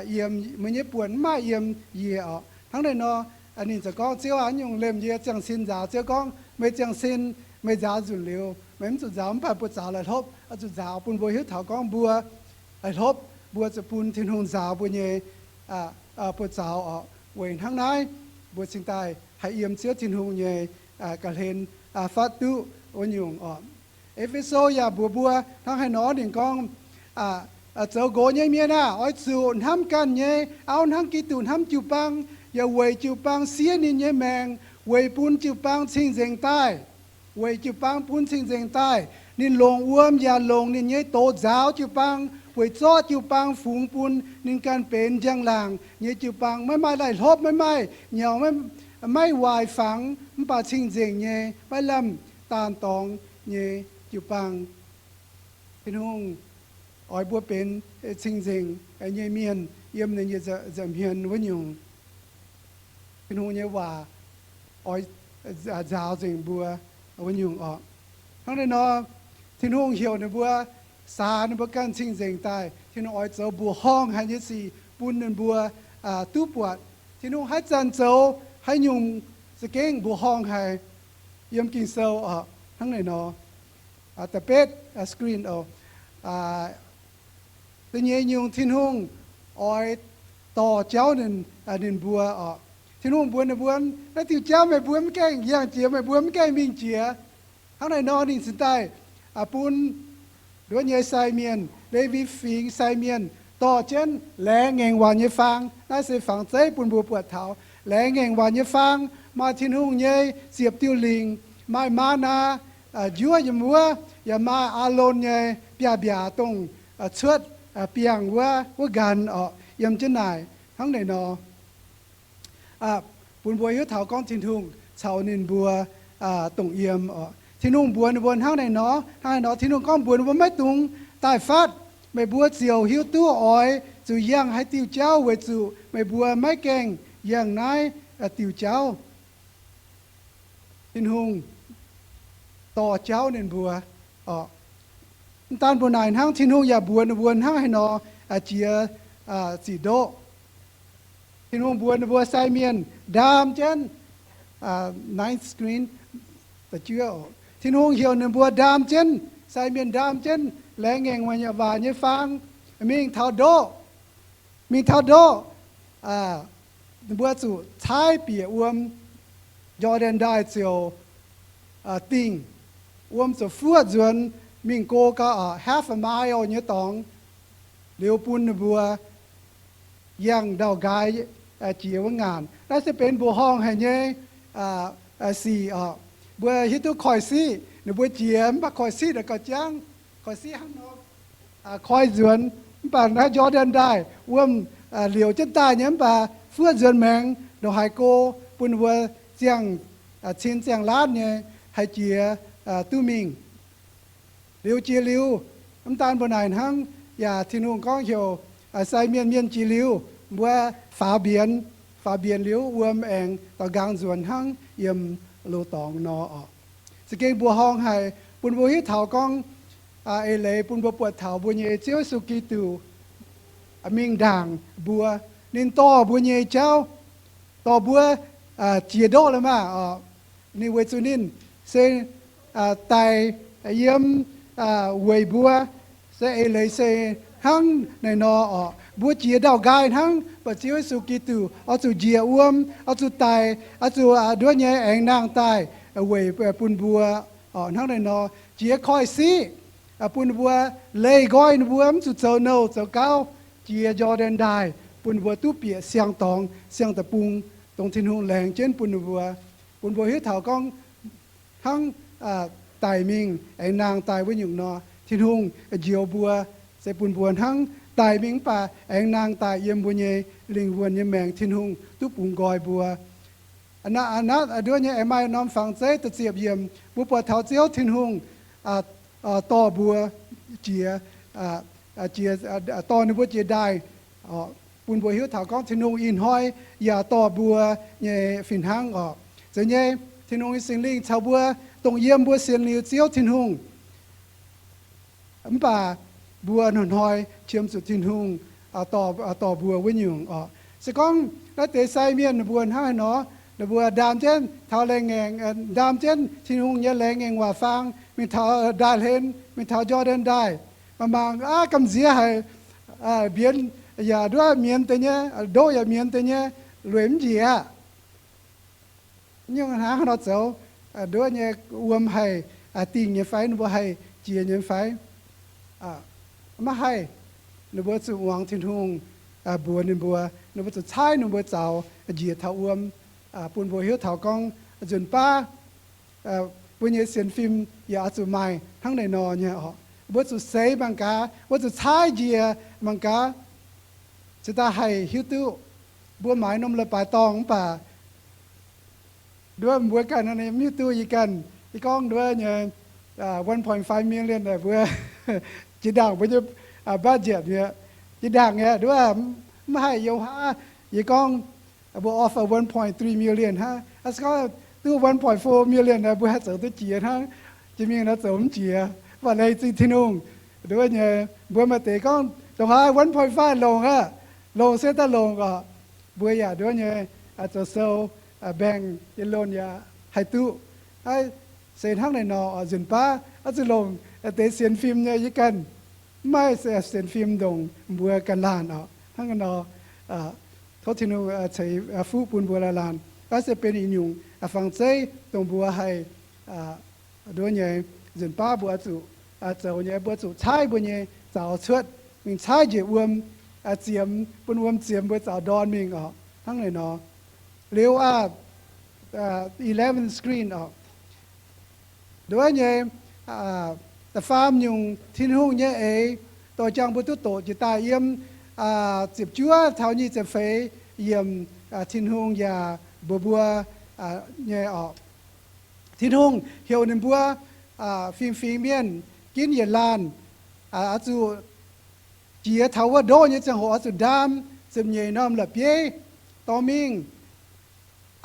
เยี่ยมไม่เนี่ยป่วนไม่เยี่ยมเยี่ยอทั้งในนออันนี้จะกองเจ้าอันยงเล่มเยี่ยจังสินเจ้าเจ้ากองไม่จังสินไม่เจ้าจุดเลี้ยวไม่จุดเจ้าไม่ปุเจ้าเลยทบจุดเจ้าปุนบัวหิ้วเท้ากองบัวทบบัวจะปุนทินหุงเจ้าบุญเนี่ยปุเจ้าเวนทั้งนั้นบัวสิงไตให้เยี่ยมเชื้อทินหุงเย่กระเห็นฟัดตุวันยุงเอฟเอโซอย่าบัวทั้งให้น้อหนึ่งกองเจ้าโกเย่เมียน่ะอ้อยสูนทำกันเย่เอาทั้งกิตุนทำจิวปังอย่าเวยจิวปังเสียนินเย่แมงเวยปุนจิวปังชิงเจงใต้เวยจิวปังปุนชิงเจงใต้นินลงอ้วมอย่าลงนินเย่โตเจ้าจิวปังเวยจ้อจิวปังฝูงปุนนินการเป็นจังหลังเย่จิวปังไม่ไล่ทบไม่เหนียวไม่วายฝังไม่ป่าชิงเจงเย่ไม่ลำตาลตองเย่จิวปังพี่น้องอ้อยบัวเป็นชิงเจงเย่เมียนเยี่ยมเนี่ยจะเมียนวันยงพี่น้องเย่ว่าอ้อยเจ้าเจงบัววันยงทั้งในนอที่น้องเหี่ยวในบัวสาในประกันชิงเจงใต้ที่น้องอ้อยเจ้าบัวห้องหันยสีปุนในบัวตู้ปวดที่น้องให้จันเจ้าให้ยุงสเก่งบัวห้องให้เยี่ยมกินเซลทั้งในนอแต่เป็ดสกรีนตัวเงี้ยยุงที่น้องอ้อยต่อเจ้าหนึ่งบัวที่น้องบัวในบัวแล้วที่เจ้าไม่บัวไม่แก่ย่างเจียไม่บัวไม่แก่มิงเจียทั้งในนอนี่สินใต้ปุนด้วยเงยไซเมียนเลวิฟิงไซเมียนต่อเช่นแหลงเงงวานเยฟังน่าเสียฝังใจปุนบัวปวดเท้าแหลงเงงวานเยฟังมาทิ้นหุ่งเยเสียบติ้วลิงไม่มานายั่วยมัวอย่ามาอารมณ์เยเปียตรงเชิดเปียงว่ากันยำเจ้านายทั้งในนอปุนบัวยุทธเท้าก้องทิ้นหุ่งชาวนินบัวตรงเยี่ยมที่นุ่งบัวในบนทั้งในนอทั้งในนอที่นุ่งก้องบัวในบนไม่ตุงใต้ฟัดไม่บัวเสียวหิ้วตัวอ้อยจูย่างให้ติวเจ้าเวจูไม่บัวไม่เก่งย่างนายติวเจ้าที่นุ่งต่อเจ้าในบัวตานบัวนายทั้งที่นุ่งอย่าบัวในบัวทั้งให้นอเจียสีโดที่นุ่งบัวในบัวไซเมียนดามเจนninth screenแต่เชื่อที่นุ่งเหี่ยวในบัวดามเจนใส่เมียนดามเจนแหลงเงงวันยาบานยฟังมีเท่าโดบัวสู่ท้ายเปียอวมยอร์แดนได้เจียวติงอวมจะฟัวจวนมิงโกก็half a mile เนี่ยตองเลี้ยวปุ่นในบัวยังดาวกายเจียวงานแล้วจะเป็นบัวห้องให้เนี่ยสี่บัวฮิตุคอยซี่ในบัวเจียมบักคอยซี่แต่ก็จังคอยซี่ข้างนอก คอยสวนป่านนะยอเดินได้ว่มเหลียวจันตายเนี่ยป่าเฟื่อเสือนแมงดอกไฮโกปุ่นวัวเสียงชินเสียงลาดเนี่ยให้เจียตู้มิงเหลียวเจียเหลียวน้ำตาลบนไหนทั้งอย่าที่นุ่งก้องเขียวใส่เมียนจีเหลียวบัวฝาเบียนเหลียววมเองต่อกลางส่วนทั้งเยี่ยมโลตองนอออกสเกงบัวห้องให้ปุ่นบัวฮิตเถาก้องเอเลยปุ่นบัวปวดเถาบัวเย่เจ้าสุกิตูมิงด่างบัวนินต่อบัวเย่เจ้าต่อบัวเจียโดเลยมานี่เวจุนินเซไตเยี่ยมเวยบัวเซเอเลยเซทั้งในนอบัวเจียดาวกายทั้งปัจเจียวสุกิตูเอาสู่เจียอ้วมเอาสู่ไตเอาสู่ด้วยเย่เองนางไตเวยปุ่นบัวทั้งในนอเจียคอยซีปุ่นบัวเลยก้อยบัวมสุดเจ้าโนเจ้าเก้าเจียจอเดนได้ปุ่นบัวตู้เปียเสียงตองเสียงตะปุงตรงทิ้นหูแหลงเช่นปุ่นบัวฮิตเถาก้องทั้งไตมิงไอ้นางไตไว้อยู่นอทิ้นหูเจียวบัวใส่ปุ่นบัวทั้งไตมิงป่าไอ้นางไตเยี่ยมบัวเยลิงบัวเยแมงทิ้นหูตู้ปุงกอยบัวอันนั้นด้วยเนี่ยไอ้ไม้น้อมฝังใจตะเสียบเยี่ยมบัวปวดเท้าเจียวทิ้นหูต่อบัวเจียต่อในบัวเจียได้ปุ่นบัวหิวถาวก้องทิ้นหูอินห้อยอย่าต่อบัวเนี่ยฝิ่นห้างออกจะเนี่ยทิ้นหูสิงลิงชาวบัวตรงเยี่ยมบัวเสียนลิวเจียวทิ้นหูป่าบัวหนอนหอยเชื่อมสุดทิ้นหูต่อบัววิ่งอยู่สก้องแล้วเตะไซเมียนบัวห้าเนาะบัวดามเช่นเท้าแรงแงงดามเช่นทิ้นหูเยอะแรงแงงว่าฟังมีเท้าได้เห็นมีเท้าจอเดินได้บางกำเสียให้เบียนอย่าด้วยเมียนแต่เนี้ยโดอย่าเมียนแต่เนี้ยรวยมันเจียยังหาขนาดเจ้าด้วยเนี่ยอวมให้ติงเนี่ยไฟนึกว่าให้เจียเนี่ยไฟมาให้นึกว่าสุวางทิ้งทุ่งบัวนึกว่าสุดท้ายนึกว่าเจ้าเจียเท้าอวมปุ่นบัวหิ้วเท้ากองจนป้าปุญญเสียนฟิล์มอย่าสุดใหม่ทั้งในนอนเนี่ยว่าสุดเซย์บังกาว่าสุดท้ายเจียบังกาจะตาให้หิ้วตู้บัวหมายนมละปลายตองป่าด้วยบัวกันอะไรมีตู้อีกันอีกองด้วยเนี่ย1.5 million เนี่ยบัวจีด่างบัวจะบ้าเจ็ดเนี่ยจีด่างเนี่ยด้วยไม่ให้ยาวฮะอีกองบัว offer 1.3 million ฮะอัสก็ตู้1.4 million เนี่ยบัวให้เจอตัวเจียทั้งจะมีนะเสริมเจียว่าอะไรสิที่นุ่งด้วยเนี่ยบัวมาเตะก้องตัวฮะ1.5 ลงฮะลงเส้นตะลงก็บัวอย่าด้วยเนี่ยอาจจะเซลแบ่งยันลนอย่าให้ตู้ให้เส้นทั้งในนอจุนป้าอาจจะลงแต่เสียนฟิล์มเนี่ยยิ่งกันไม่เสียนฟิล์มดงบัวกันลานทั้งกันนอเขาที่นู่ใช้ฟูปุ่นบัวลานก็จะเป็นอีกหนึ่งฝั่งใจตรงบัวให้ด้วยเนี่ยจุนป้าบัวจุเจ้าเนี่ยบัวจุใช้บัวเนี่ยเจ้าชดมิงใช้เจียวมเจียมปุ่นวมเจียมบัวเจ้าดอนมิงทั้งในนอเร็ว11 screen ด้วยเนี่ยแต่ฟาร์มยุงทิ้งหุ่งเนี่ยตัวจังบุตุโตจิตาเยี่ยมจีบจั่วเท่านี้จะเฟยเยี่ยมทิ้งหุ่งยาบัวเนี่ยทิ้งหุ่งเหี่ยวหนึ่งบัวฟิล์มเมียนกินเยลานอาจูเจียเท่าว่าโดเนี่ยจะหัวสุดดามซึมเยน้อมหลับเย่ตอมิง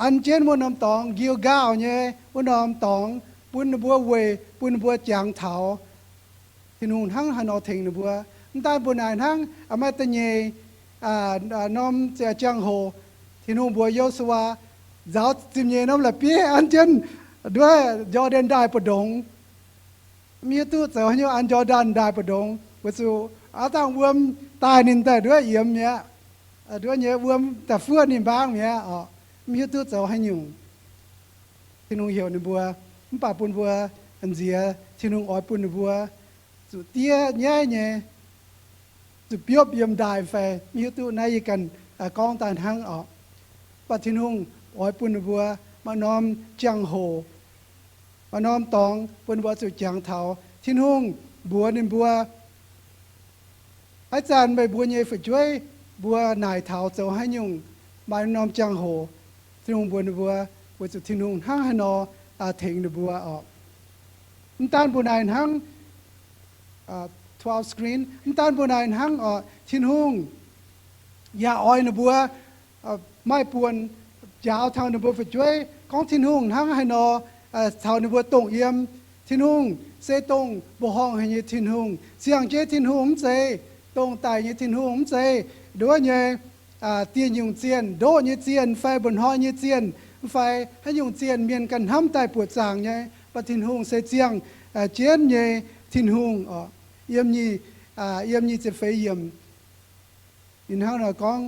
อันเจนวันน้ำตองเกี่ยวก้าวเนี่ยวันน้ำตองปุ่นบัวเวปุ่นบัวจางเถาที่นู่นทั้งฮานอเทงนบัวนั่นตาบุญนายทั้งอเมตเนยน้อมเจ้าจังโฮที่นู่นบัวโยสวาเจ้าจิมเยน้อมละเปียอันเจนด้วยจอเดนได้ประดงมีตู้เจ้าเนี่ยอันจอดันได้ประดงวัสุอาตั้งวมตายนินแต่ด้วยเยี่ยมเนี่ยด้วยเนี่ยวมแต่เฟื่อนินบ้างเนี่ยมีตู้เจ้าให้ยุ่งที่นู่นเหี่ยวในบัวป่าปุ่นบัวอันเสียที่นุ่งอ้อยปุ่นบัวสุดเตี้ยแย่เนี่ยสุดเปียบยมได้แฟมีตู้นายกันกองตานทั้งป่าที่นุ่งอ้อยปุ่นบัวมาน้อมจังโหมาน้อมตองปุ่นบัวสุดจังเถาที่นุ่งบัวนินบัว อาจารย์ใบบัวเย่ฝึกช่วยบัวนายเท้าเจ้าให้ยุงมานอมจังโหที่นุ่งบัวจุดที่นุ่งห้างให้นอเถงในบัวออกน้ำตาลบัวนายห้าง12 screen น้ำตาลบัวนายห้างที่นุ่งยาอ้อยในบัวไม่ปวนยาวทางในบัวฝึกช่วยของที่นุ่งห้างให้นอเท้าในบัวตรงเยี่ยมที่นุ่งเสตรงบัวห้องให้ยี่ที่นุ่งเสียงเจที่นุ่งเสตรงตายยี่ที่นุ่งเสด้วยเนี่ยเตียนยุงเจียนโดยี่เจียนไฟบนห้องยี่เจียนไฟให้ยุงเจียนเมียนกันห้ำตายปวดจางเนี่ยปทินหุงเสเจียงเจียนเนี่ยทินหุงเยี่ยมยี่จะไฟเยี่ยมอินห้างหน่อยกอง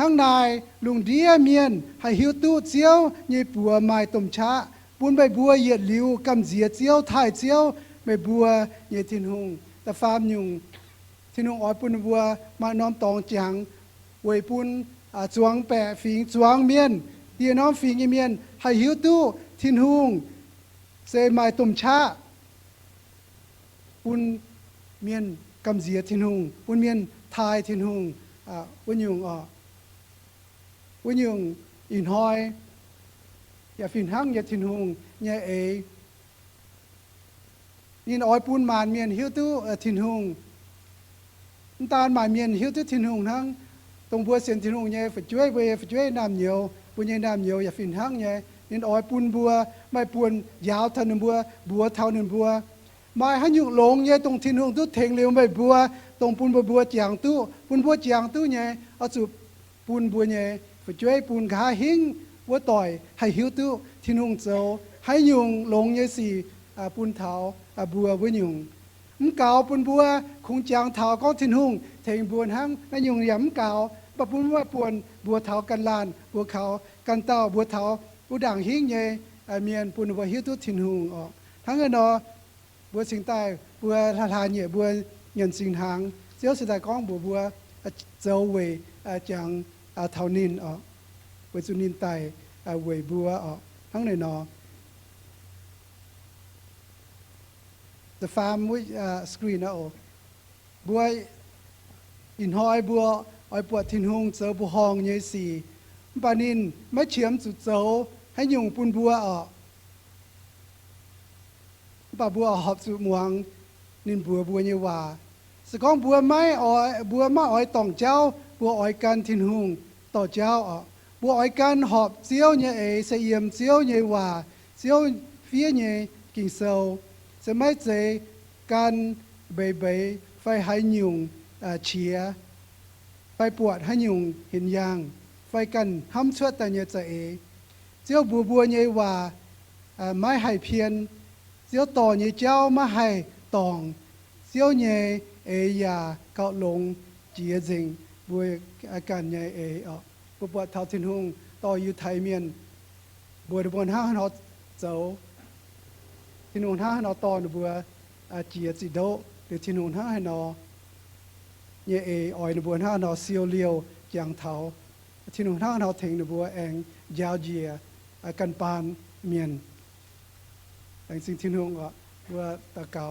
ห้างนายลุงเดียเมียนให้หิวตู้เจียวยี่ปัวไม้ต้มชาปุนใบบัวเหยียดหลิวกำเสียเจียวถ่ายเจียวใบบัวยี่ทินหุงแต่ฟาร์มยุงที่นุ่งอ้อยปุนบัวมาน้อมตองจังเวยปุนจวงแปะฝิงจวงเมียนเตียน้อมฝิงเมียนให้หิวตู้ทินหุงเซไม้ตุ่มชาปุนเมียนกำเสียทินหุงปุนเมียนทายทินหุงวันยุงอินหอยอย่าฝินหั่งอย่าทินหุงอย่านี่อ้อยปุนมานเมียนหิวตู้ทินหุงตาลหมายเมียนหิวที่ทินหงทั้งตรงบัวเสียนทินหงเนี่ยฝึกช่วยน้ำเหนียวปุญญน้ำเหนียวอย่าฟินทั้งเนี่ยนินอ้อยปูนบัวไม่ปวนยาวเท่านึงบัวเท่านึงบัวไม่ให้ยุหลงเนี่ยตรงทินหงตู้เทงเร็วไม่บัวตรงปูนบัวจางตู้ปูนบัวจางตู้เนี่ยเอาจุปูนบัวเนี่ยฝึกช่วยปูนขาหิ้งบัวต่อยให้หิวตู้ทินหงเจ้าให้ยุงหลงเนี่ยสี่ปูนเท้าบัวยุงมเก่าปุนบัวคงจางเท้าก็ทินหุงเทงบัวหังนั่นยุงยำเก่าปะปุนว่าปวนบัวเท้ากันลานบัวเขากันเต้าบัวเท้าอุดังหิ้งเย่เมียนปุนบัวหิ้วทุทินหุงออกทั้งเงินอบัวสิงใต้บัวทาทานเย่บัวเงินสิงหางเจ้าสุดท้ายของบัวเจ้าเวจางเท่านินออกบัวสุนินใต้เวบัวออกทั้งเงินอThe farm with screenบัวอินหอยบัวอ้อยปวดทินหงเจอบัวหองเยสีปานินไม่เฉียมจุดเจ้าให้ยุงปุนบัวปาบัวหอบสุมวงนินบัวเยวาสกองบัวไม้อ้อยต่องเจ้าบัวอ้อยกันทินหงต่อเจ้าบัวอ้อยกันหอบเจียวเยเสียมเจียวเยวาเจียวเฟี้ยเยกิ่งเซาจะไม่เจกันใบไฟให้ยุงเฉียไฟปวดให้ยุงเห็นยางไฟกันห้ำชวดแต่เนจะเจ้าบัวเนยว่าไม่ให้เพียนเจ้าต่อเนยเจ้าไม่ให้ตองเจ้าเนยยาเกาลงเจียจริงบัวอาการเนยบัวปวดเท้าทินหงต่ออยู่ไทยเมียนบัวบนห้างหอเจ้าที่นู่นห้าให้นอตอนบัวเจียจิโดหรือที่นู่นห้าให้นอเนี่ยอ้อยนบัวห้านอเซียวเลียวจางเทาที่นู่นห้าให้นอเทงนบัวแองยาวเจียกันปานเมียนแต่สิ่งที่นู่นก็บัวตะเกา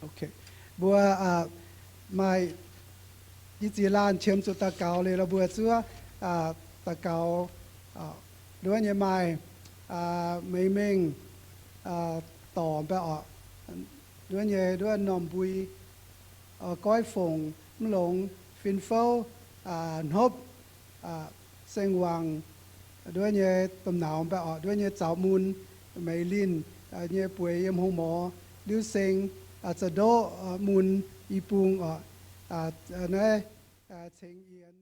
โอเคบัวไม่ยิจีลานเชื่อมจุดตะเกาเลยเราบัวเสื้อตะเกาด้วยเนี่ยไม่ไม่เม่งต่อไปด้วยเนี่ยด้วยนอมบุยก้อยฝงมหลงฟินเฝ้านบเซงวังด้วยเนี่ยตำหนาวไปด้วยเนี่ยเจ้ามุนไม่ลินเนี่ยป่วยยมหงหมอดิ้วเซงจะโดมุนอีปุงเนี่ยเชงเอียน